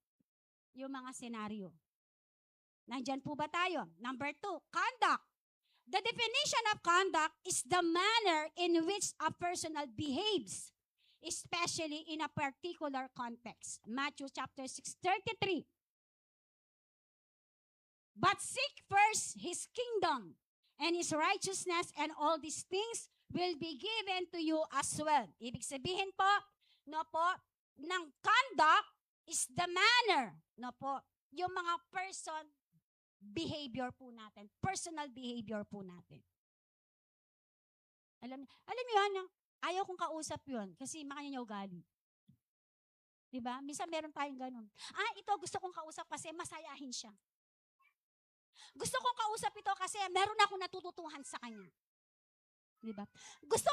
yung mga senaryo. Nandyan po ba tayo? Number 2, conduct. The definition of conduct is the manner in which a person behaves, especially in a particular context. Matthew chapter 6:33. But seek first His kingdom and His righteousness, and all these things will be given to you as well. Ibig sabihin po, no po, ng conduct is the manner, no po, yung mga behavior po natin, personal behavior po natin. Alam niyo yan, ayaw kong kausap yun kasi makanya niya ugali. Diba? Minsan meron tayong ganun. Ito gusto kong kausap kasi masayahin siya. Gusto kong kausap ito kasi meron akong natututuhan sa kanya. Diba? Gusto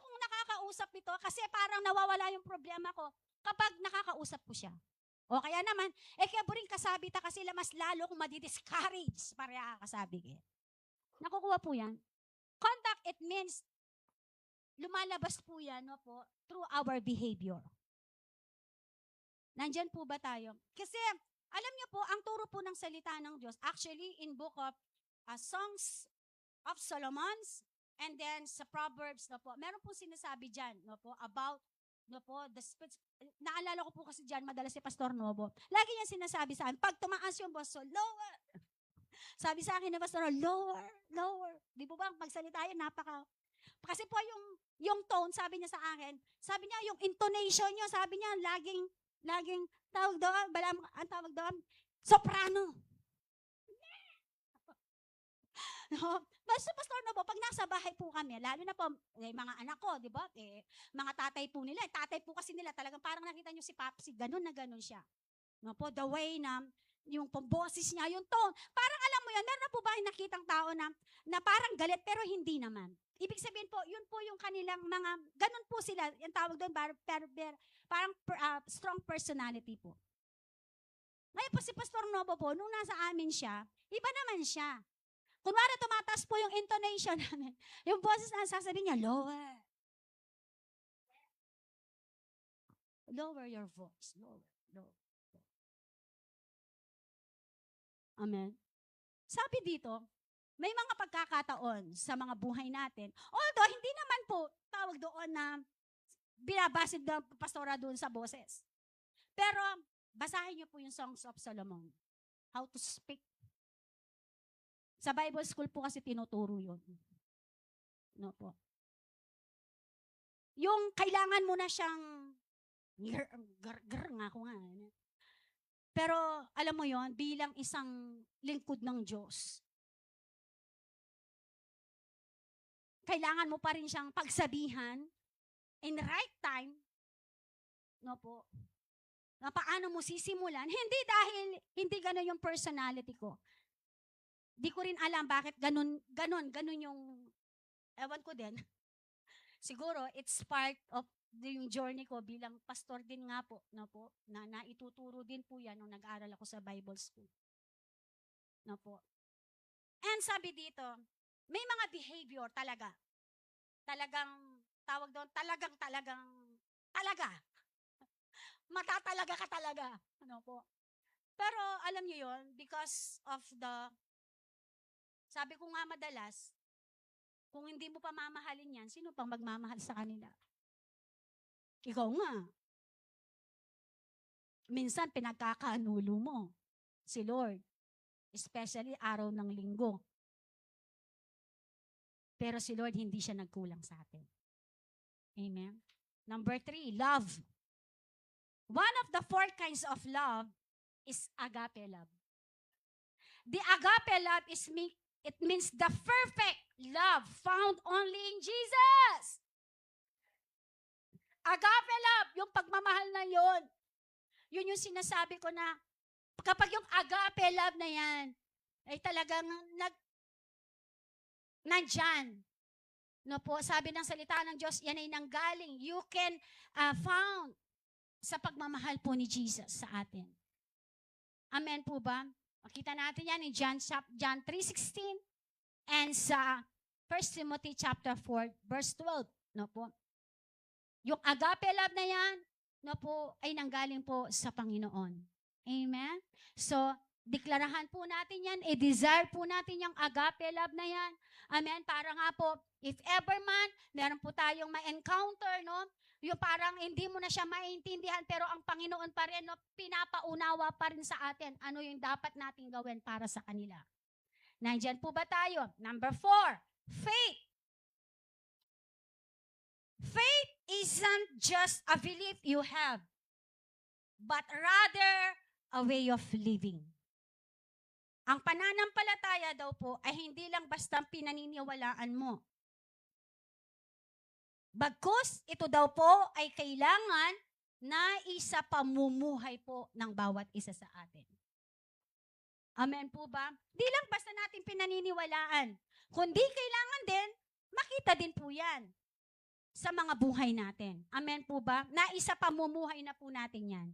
kong nakakausap ito kasi parang nawawala yung problema ko kapag nakakausap ko siya. O kaya naman, kaya rin kasabi ta kasi mas lalo kung madi-discourage para kasabi ka. Nakukuha po yan. Conduct, it means lumalabas po yan, no po, through our behavior. Nandyan po ba tayo? Kasi, alam niyo po, ang turo po ng salita ng Diyos, actually, in book of Songs of Solomon, and then sa Proverbs, no po, meron po sinasabi dyan, no po, about, no po, naalala ko po kasi dyan, madalas si Pastor Novo, lagi niya sinasabi sa akin, pag tumaas yung boss, so lower. Sabi sa akin na Pastor, lower, lower. Di po ba, magsalita yun, kasi po yung tone, sabi niya sa akin, sabi niya, yung intonation niya, sabi niya, laging, tawag doon, ang tawag doon, soprano. No? Basta Pastor Novo, pag nasa bahay po kami, lalo na po, mga anak ko, di ba? Mga tatay po nila, tatay po kasi nila, talagang parang nakita nyo si Papsi, ganun na ganun siya. No po, the way na, yung boses niya, yung tone, parang alam mo yan, meron na po ba yung nakitang tao na parang galit, pero hindi naman. Ibig sabihin po, yun po yung kanilang mga, ganun po sila, yung tawag doon, parang strong personality po. Ngayon po si Pastor Novo po, nung nasa amin siya, iba naman siya. Kunwari tumataas po yung intonation namin. Yung boses na sasabihin niya, lower. Lower your voice. Lower. Amen. Sabi dito, may mga pagkakataon sa mga buhay natin. Although, hindi naman po tawag doon na binabasid ng pastora doon sa boses. Pero, basahin niyo po yung Songs of Solomon. How to speak. Sa Bible school po kasi tinuturo yun. No po. Yung kailangan mo na siyang nga ako nga. Pero alam mo yon, bilang isang lingkod ng Diyos, kailangan mo pa rin siyang pagsabihan in right time, no po, na paano mo sisimulan. Hindi dahil hindi ganun yung personality ko. Di ko rin alam bakit ganun yung, ewan ko din. Siguro, it's part of yung journey ko bilang pastor din nga po, no po, na naituturo din po yan nung nag-aaral ako sa Bible school. No po. And sabi dito, may mga behavior talaga. Talagang, tawag doon, talaga. Matatalaga ka talaga. Ano po. Pero, alam niyo yon, because of sabi ko nga madalas, kung hindi mo pa mamahalin yan, sino pang magmamahal sa kanila? Ikaw nga. Minsan, pinagkakanulo mo si Lord. Especially araw ng linggo. Pero si Lord, hindi siya nagkulang sa atin. Amen? Number 3, love. One of the 4 kinds of love is agape love. The agape love it means the perfect love found only in Jesus. Agape love, yung pagmamahal na yon. Yun yung sinasabi ko na kapag yung agape love na yan ay talagang nandyan. No po, sabi ng salita ng Diyos, yan ay nanggaling. You can found sa pagmamahal po ni Jesus sa atin. Amen po ba? Makita natin yan in John 3:16. And sa 1 Timothy chapter 4, verse 12, no po, yung agape love na yan, no po, ay nanggaling po sa Panginoon. Amen? So, deklarahan po natin yan, i-desire po natin yung agape love na yan. Amen? Para nga po, if ever man, meron po tayong ma-encounter, no? Yung parang hindi mo na siya maintindihan, pero ang Panginoon pa rin, no, pinapaunawa pa rin sa atin ano yung dapat nating gawin para sa kanila. Nandiyan po ba tayo? Number 4, faith. Faith isn't just a belief you have, but rather a way of living. Ang pananampalataya daw po ay hindi lang basta pinaniniwalaan mo. Bagkus, ito daw po ay kailangan na isa pamumuhay po ng bawat isa sa atin. Amen po ba? Di lang basta natin pinaniniwalaan, kundi kailangan din, makita din po yan sa mga buhay natin. Amen po ba? Na isa pamumuhay na po natin yan.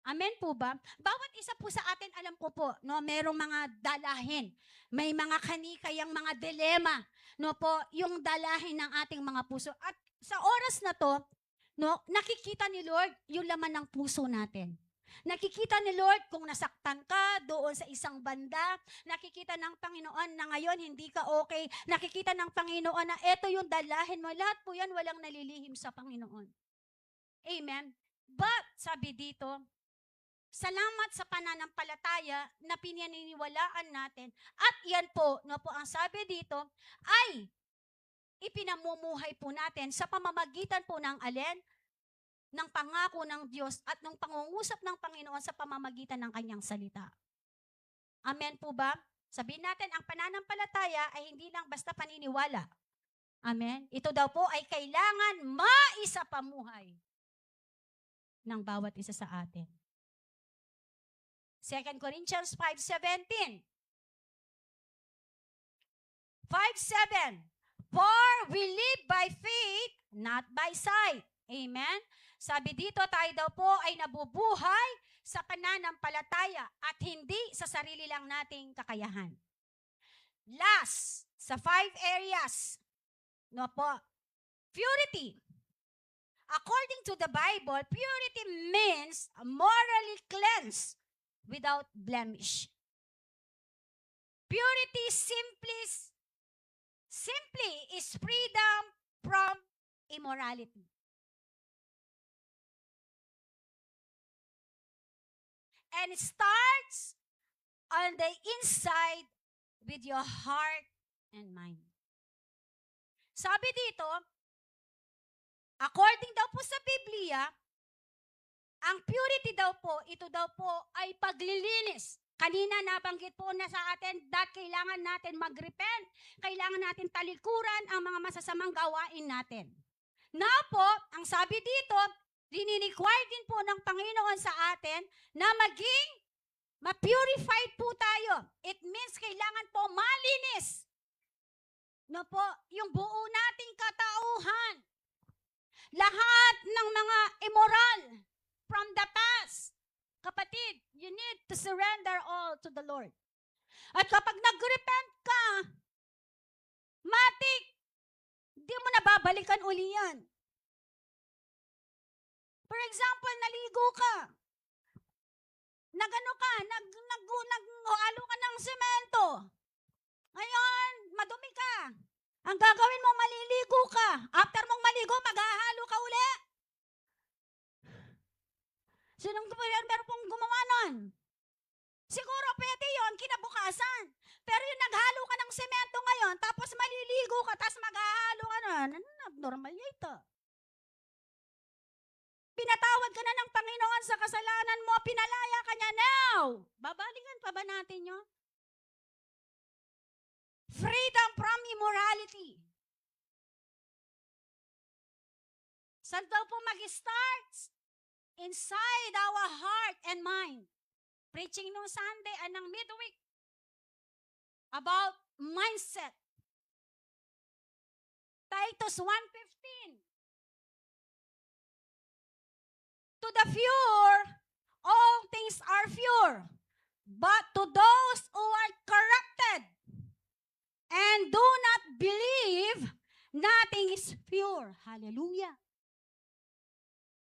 Amen po ba? Bawat isa po sa atin, alam ko po, no, merong mga dalahin. May mga kanikayang mga dilema, no po, yung dalahin ng ating mga puso. At sa oras na to, no, nakikita ni Lord yung laman ng puso natin. Nakikita ni Lord kung nasaktan ka doon sa isang banda. Nakikita ng Panginoon na ngayon hindi ka okay. Nakikita ng Panginoon na eto yung dalahin mo. Lahat po yan walang nalilihim sa Panginoon. Amen? But, sabi dito, salamat sa pananampalataya na pinaniniwalaan natin. At yan po, no po ang sabi dito, ay ipinamumuhay po natin sa pamamagitan po ng alin? Ng pangako ng Diyos at ng pangungusap ng Panginoon sa pamamagitan ng kanyang salita. Amen po ba? Sabihin natin, ang pananampalataya ay hindi lang basta paniniwala. Amen? Ito daw po ay kailangan maisapamuhay ng bawat isa sa atin. 2 Corinthians 5:17. 5:7. For we live by faith, not by sight. Amen? Sabi dito, tayo daw po ay nabubuhay sa pananampalataya at hindi sa sarili lang nating kakayahan. Last, sa 5 areas, no po, purity. According to the Bible, purity means morally cleansed without blemish. Purity simply is freedom from immorality. And it starts on the inside with your heart and mind. Sabi dito, according daw po sa Biblia, ang purity daw po, ito daw po ay paglilinis. Kanina nabanggit po na sa atin that kailangan natin mag-repent, kailangan natin talikuran ang mga masasamang gawain natin. Now po, ang sabi dito, rini-require din po ng Panginoon sa atin na maging ma-purified po tayo. It means kailangan po malinis. No po, yung buo nating katauhan. Lahat ng mga immoral from the past. Kapatid, you need to surrender all to the Lord. At kapag nag-repent ka, matik, di mo na babalikan uli yan. For example, naligo ka. Nagano ka, naghalo ka ng semento. Ngayon, madumi ka. Ang gagawin mo, maliligo ka. After mong maligo, maghahalo ka uli. Sinong meron pong gumawa nun? Siguro pwede yun, kinabukasan. Pero yung naghalo ka ng semento ngayon, tapos maliligo ka, tapos maghahalo ka nun, normal ito. Pinatawad ka na ng Panginoon sa kasalanan mo, pinalaya ka niya now. Babalikan pa ba natin yun? Freedom from immorality. Saan daw po mag-start? Inside our heart and mind. Preaching nung Sunday and ng midweek about mindset. Titus 1:15. To the pure, all things are pure. But to those who are corrupted and believe, nothing is pure. Hallelujah.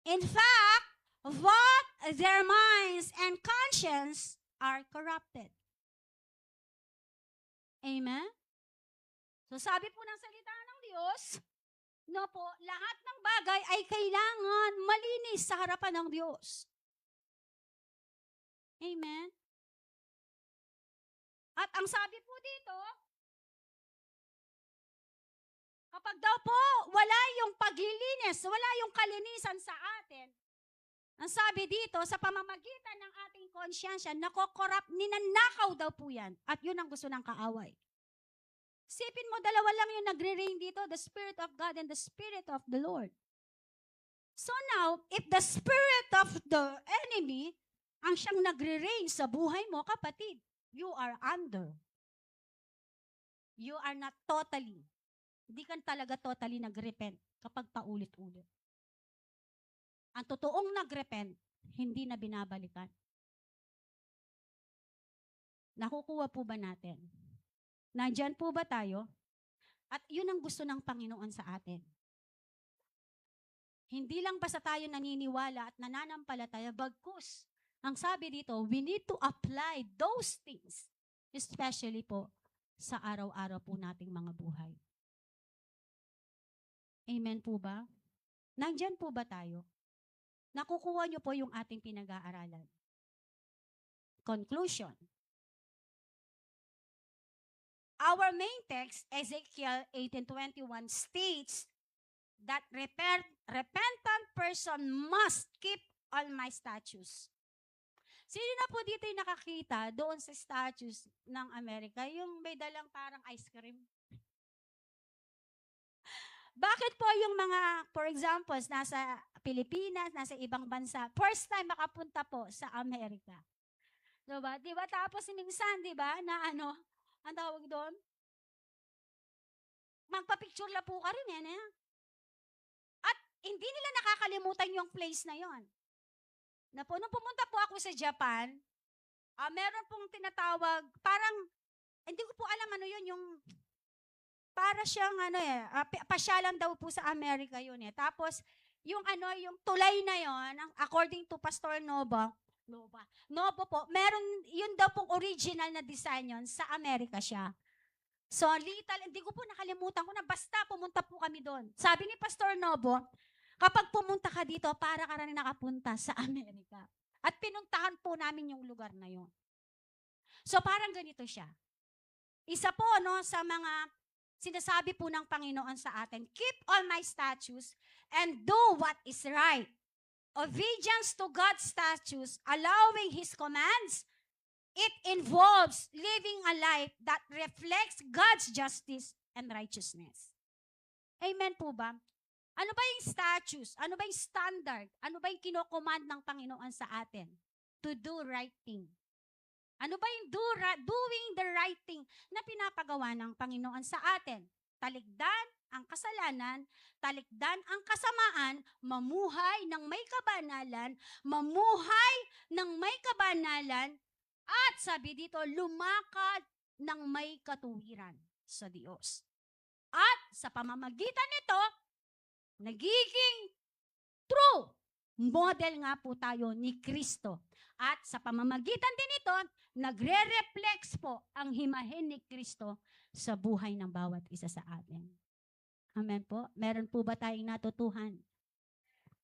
In fact, both their minds and conscience are corrupted. Amen? So sabi po ng salita ng Diyos, no po, lahat ng bagay ay kailangan malinis sa harapan ng Diyos. Amen? At ang sabi po dito, kapag daw po wala yung paglilinis, wala yung kalinisan sa atin, ang sabi dito, sa pamamagitan ng ating konsyensya, nakokorrupt, ninanakaw daw po yan. At yun ang gusto ng kaaway. Sipin mo, dalawa lang yung nagre-reign dito, the Spirit of God and the Spirit of the Lord. So now, if the Spirit of the enemy ang siyang nagre-reign sa buhay mo, kapatid, you are under. You are not totally. Hindi ka talaga totally nag-repent kapag paulit-ulit. Ang totoong nag-repent, hindi na binabalikan. Nakukuha po ba natin? Nandyan po ba tayo? At yun ang gusto ng Panginoon sa atin. Hindi lang basta tayo naniniwala at nananampalataya, bagkus, ang sabi dito, we need to apply those things, especially po sa araw-araw po nating mga buhay. Amen po ba? Nandyan po ba tayo? Nakukuha niyo po yung ating pinag-aaralan. Conclusion. Our main text, Ezekiel 18:21, states that repentant person must keep all my statutes. Sino na po dito yung nakakita doon sa statutes ng Amerika, yung may dalang parang ice cream? Bakit po yung mga, for example, nasa Pilipinas, nasa ibang bansa, first time makapunta po sa Amerika? Diba? Diba? Tapos minsan, diba, na ano, ang tawag doon? Magpa-picture lang po ka rin, eh. At hindi nila nakakalimutan yung place na yon. Na po, nung pumunta po ako sa Japan, meron pong tinatawag, parang, hindi ko po alam ano yun, yung, para siyang pasyalan daw po sa Amerika yun eh. Tapos, yung yung tulay na yon, according to Pastor Nobo po, meron, yun daw pong original na design yun, sa Amerika siya. So, little, hindi ko po nakalimutan ko na basta pumunta po kami doon. Sabi ni Pastor Nobo, kapag pumunta ka dito, para ka rin nakapunta sa Amerika. At pinuntahan po namin yung lugar na yon. So, parang ganito siya. Isa po, sa mga sinasabi po ng Panginoon sa atin, keep all my statutes and do what is right. Obedience to God's statutes, allowing His commands, it involves living a life that reflects God's justice and righteousness. Amen po ba? Ano ba yung statutes? Ano ba yung standard? Ano ba yung kinocommand ng Panginoon sa atin? To do right thing. Ano ba yung doing the right thing na pinapagawa ng Panginoon sa atin? Talikdan ang kasalanan, talikdan ang kasamaan, mamuhay ng may kabanalan, mamuhay ng may kabanalan, at sabi dito, lumakad ng may katuwiran sa Diyos. At sa pamamagitan nito, nagiging true model nga po tayo ni Kristo. At sa pamamagitan din ito, nagre-reflex po ang himahin ni Kristo sa buhay ng bawat isa sa atin. Amen po? Meron po ba tayong natutuhan?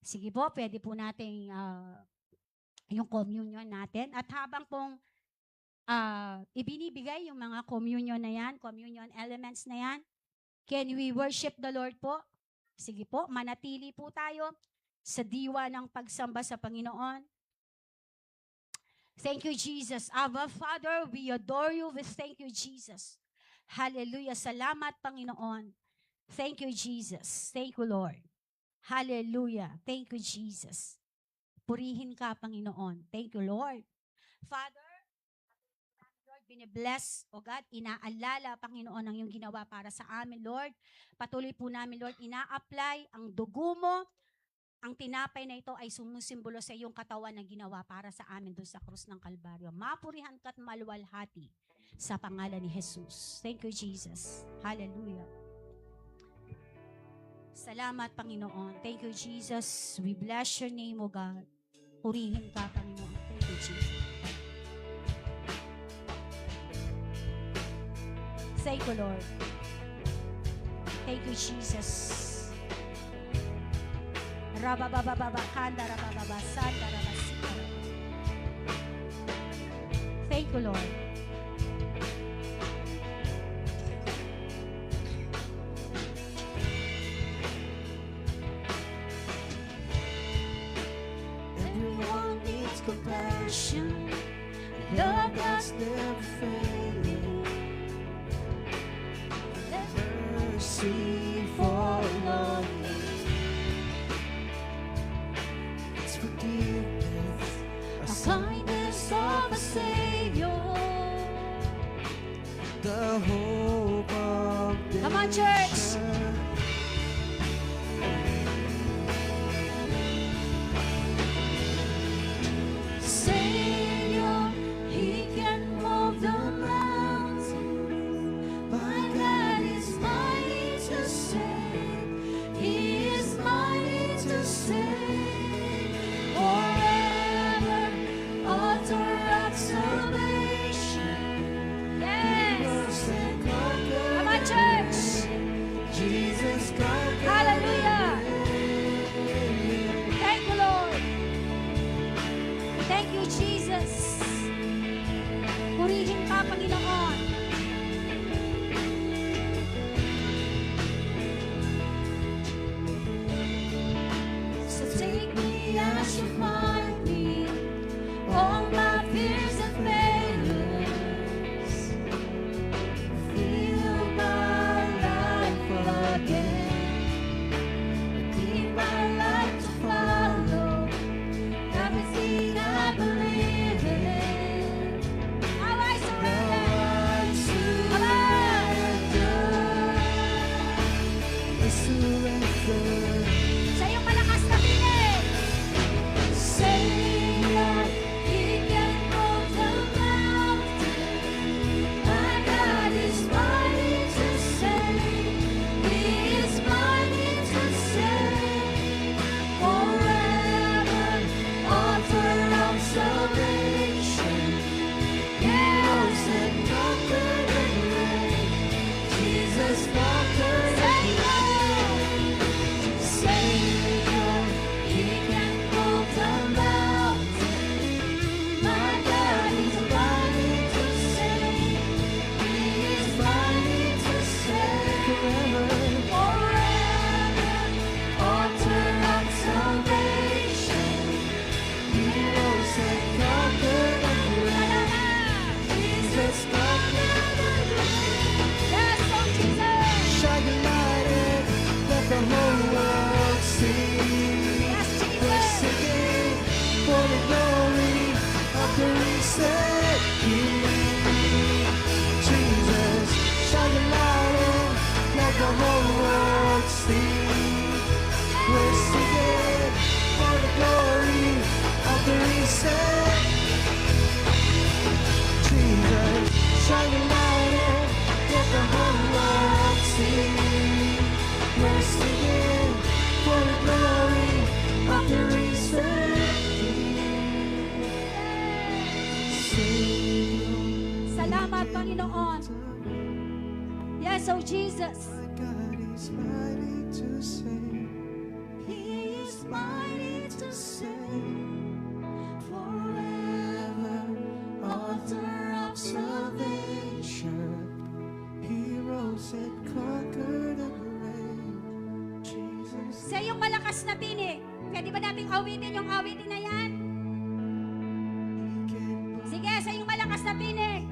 Sige po, pwede po natin yung communion natin. At habang pong ibinibigay yung mga communion na yan, communion elements na yan, can we worship the Lord po? Sige po, manatili po tayo sa diwa ng pagsamba sa Panginoon. Thank you, Jesus. Abba, Father, we adore you. We thank you, Jesus. Hallelujah. Salamat, Panginoon. Thank you, Jesus. Thank you, Lord. Hallelujah. Thank you, Jesus. Purihin ka, Panginoon. Thank you, Lord. Father, Lord, binibless, O God, inaalala, Panginoon, ang iyong ginawa para sa amin, Lord. Patuloy po namin, Lord, ina-apply ang dugo mo. Ang tinapay na ito ay sumusimbolo sa iyong katawan na ginawa para sa amin doon sa krus ng Kalbaryo. Mapurihan ka at maluwalhati sa pangalan ni Jesus. Thank you, Jesus. Hallelujah. Salamat, Panginoon. Thank you, Jesus. We bless your name, O God. Purihin ka, Panginoon. Thank you, Jesus. Thank you, Lord. Thank you, Jesus. Rababababakanda, rabababasanda, rabasika. Thank you, Lord. Everyone needs compassion. Love that's never failing. Mercy fall on me. It's forgiveness, a kindness of a Savior. The hope of the Come on, church. Savior, He can move the mountains. My God is mighty to save. He is mighty to save. Forever, author of salvation. Yes. And conquer. Come on, church. Jesus conquered. Hallelujah. Thank you, Lord. Thank you, Jesus. Purihin ka, Panginoon. So take me as you find me, all my fears and failures. Fill my life again. Give my life to follow everything I believe in. How I Now surrender. I surrender. Sa iyong malakas na pinig. Savior, He can move the mountain. My God is mighty to save. He is mighty to save. Forever, author of salvation. He rose and conquered the grave. Jesus conquered the grave. Savior, He can move the mountain. My God is mighty to save. He is mighty to save. Forever, author of salvation. He rose and conquered the grave. Jesus conquered the grave. Yes, oh Jesus. Shine your light and let the whole world see. Yes, We're Jesus. singing for the glory of the risen King. Jesus, shine your light and let the whole world see. We're singing for the glory of the risen. Jesus, shine your light and let the whole world see. We're singing for the glory of the risen King. Savior, Salamat, Panginoon. Yes, oh Jesus. my God is mighty to save. He is mighty to save. Forever, author of salvation. He rose and conquered the grave. Jesus. Sa iyong malakas na tinig. Pwede ba nating awitin yung awitin na yan? Sige, sa iyong malakas na tinig.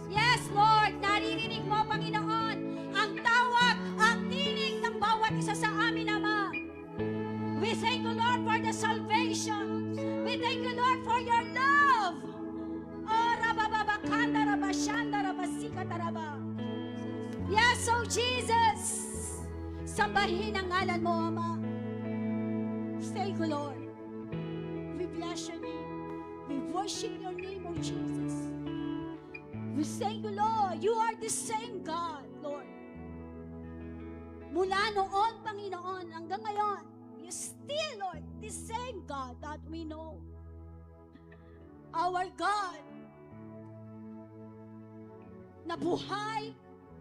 Yes, Lord, naririnig mo, Panginoon, ang tawag, ang tinig ng bawat isa sa amin, Ama. We thank you, Lord, for the salvation. We thank you, Lord, for your love. Oh, rabababakanda, rabashanda, rabasika, taraba. Yes, oh Jesus. Sambahin ang ngalan mo, Ama. Thank you, Lord. We bless your name. We worship your name, O Jesus. We thank you, Lord. You are the same God, Lord. Mula noon, Panginoon, hanggang ngayon, you still, Lord, the same God that we know. Our God, na buhay,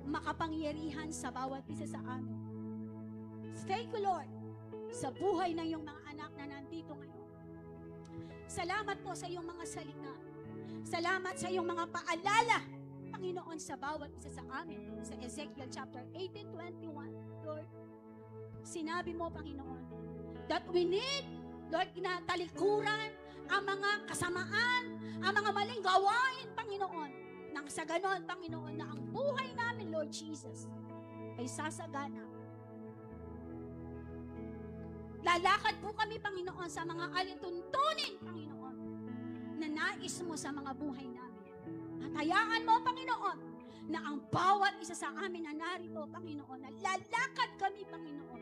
makapangyarihan sa bawat isa sa amin. Thank you, Lord, sa buhay ng iyong mga anak na nandito ngayon. Salamat po sa iyong mga salita. Salamat sa iyong mga paalala, Panginoon, sa bawat isa sa amin. Sa Ezekiel chapter 18:21, Lord, sinabi mo, Panginoon, that we need, Lord, na talikuran ang mga kasamaan, ang mga maling gawain, Panginoon. Nang sa ganon, Panginoon, na ang buhay namin, Lord Jesus, ay sasagana. Lalakad po kami, Panginoon, sa mga alituntunin, Panginoon, na nais mo sa mga buhay namin. At hayaan mo, Panginoon, na ang bawat isa sa amin na narito, Panginoon, na lalakad kami, Panginoon,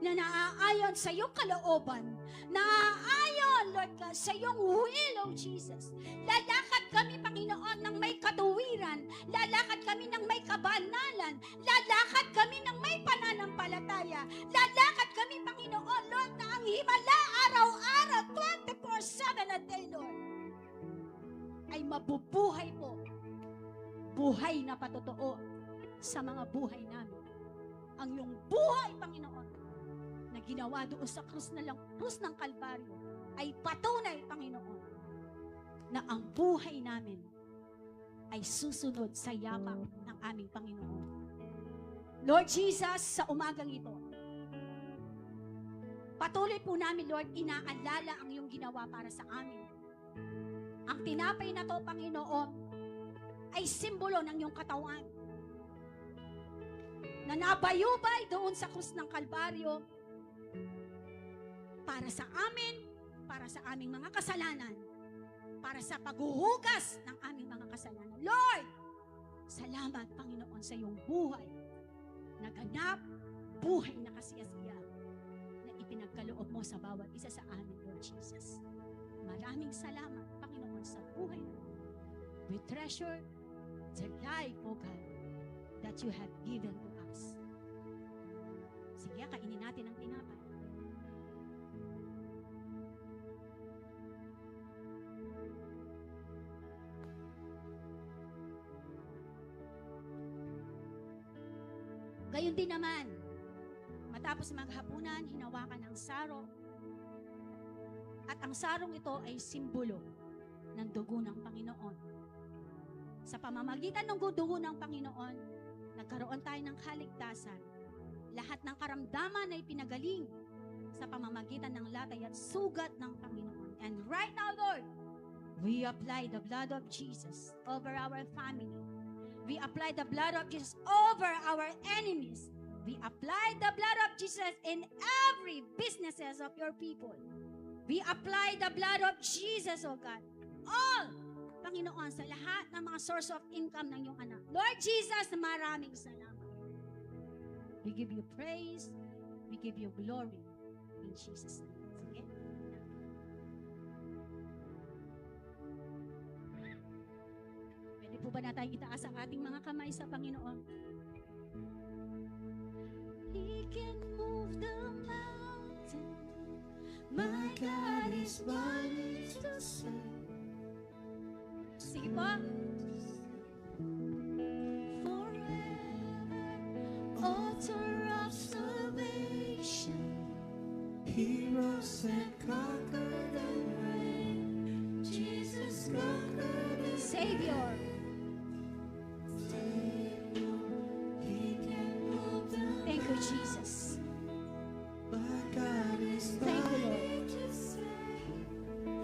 na naaayon sa iyong kalooban, naaayon, Lord God, sa iyong will, O Jesus. Lalakad kami, Panginoon, ng may katuwiran, lalakad kami ng may kabanalan, lalakad kami ng may pananampalataya, lalakad kami, Panginoon, Lord, na ang himala, araw-araw, 24/7 a day, Lord, ay mabubuhay po, buhay na patotoo sa mga buhay namin. Ang iyong buhay, Panginoon, na ginawa doon sa krus ng Kalbaryo, ay patunay, Panginoon, na ang buhay namin ay susunod sa yapak ng aming Panginoon. Lord Jesus, sa umagang ito, patuloy po namin, Lord, inaalala ang iyong ginawa para sa amin. Ang tinapay na to, Panginoon, ay simbolo ng iyong katawan na nabayubay doon sa krus ng Kalbaryo para sa amin, para sa aming mga kasalanan, para sa paghuhugas ng aming mga kasalanan. Lord, salamat, Panginoon, sa iyong buhay na ganap, buhay na kasiyasiya na ipinagkaloob mo sa bawat isa sa amin, Lord Jesus. Maraming salamat, Panginoon, sa buhay na we treasure the life, O God, that you have given to us. Sige, kainin natin ang tinapay. Gayon din naman, matapos maghapunan, hinawakan ang saro. At ang sarong ito ay simbolo ng dugo ng Panginoon. Sa pamamagitan ng dugo ng Panginoon, nagkaroon tayo ng kaligtasan. Lahat ng karamdaman ay pinagaling sa pamamagitan ng latay at sugat ng Panginoon. And right now, Lord, we apply the blood of Jesus over our family. We apply the blood of Jesus over our enemies. We apply the blood of Jesus in every businesses of your people. We apply the blood of Jesus, O God, all, Panginoon, sa lahat ng mga source of income ng iyong anak. Lord Jesus, maraming salamat. We give you praise, we give you glory, in Jesus' name. Sige. Pwede po ba natin itaas ang ating mga kamay sa Panginoon? He can move the mountain. My God is mighty to save. Sige po. Forever, author of salvation. He rose and conquered and reigned. Jesus conquered and Savior. He can move the Thank you, Jesus. My God is Thank you, Lord. mighty to save.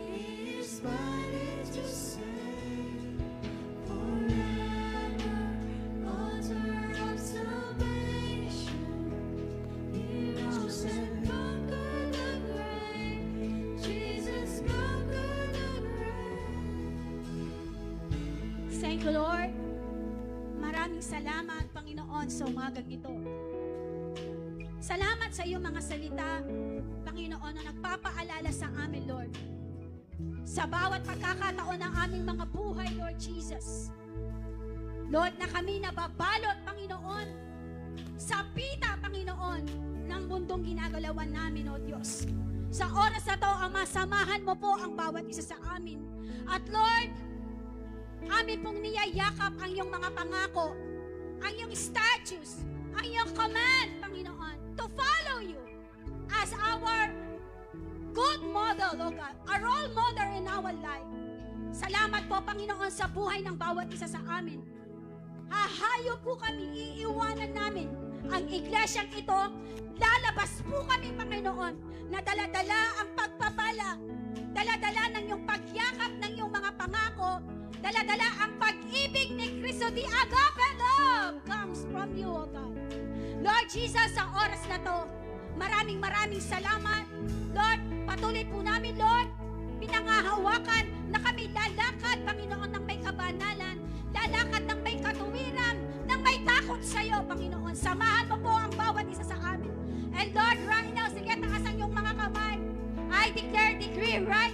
He is mighty to save. Forever, author of salvation. He rose and conquered and reigned. Jesus conquered and reigned. Thank you, Lord. Maraming salamat, Panginoon, sa umagang ito. Salamat sa iyong mga salita, Panginoon, na nagpapaalala sa amin, Lord, sa bawat pagkakataon ng aming mga buhay, Lord Jesus. Lord, na kami nababalot, Panginoon, sa pita, Panginoon, ng mundong ginagalawan namin, O Diyos. Sa oras na to, Ama, samahan mo po ang bawat isa sa amin. At Lord, amin pong niyayakap ang iyong mga pangako, ang iyong statutes, ang iyong command, Panginoon, to follow you as our good model, O God, a role model in our life. Salamat po, Panginoon, sa buhay ng bawat isa sa amin. Hahayo po kami, iiwanan namin ang iglesyang ito. Lalabas po kami, Panginoon, na daladala ang pagpapala, daladala ng iyong pagyakap ng iyong mga pangako, daladala ang pag-ibig ni Kristo. The agape love comes from you, O God. Lord Jesus, sa oras na to, maraming salamat. Lord, patuloy po namin, Lord, pinangahawakan na kami lalakad, Panginoon, ng may kabanalan, lalakad ng may katuwiran, ng may takot sa iyo, Panginoon. Samahan mo po ang bawat isa sa amin. And Lord, right now, sige, taasan yung mga kamay. I declare, decree right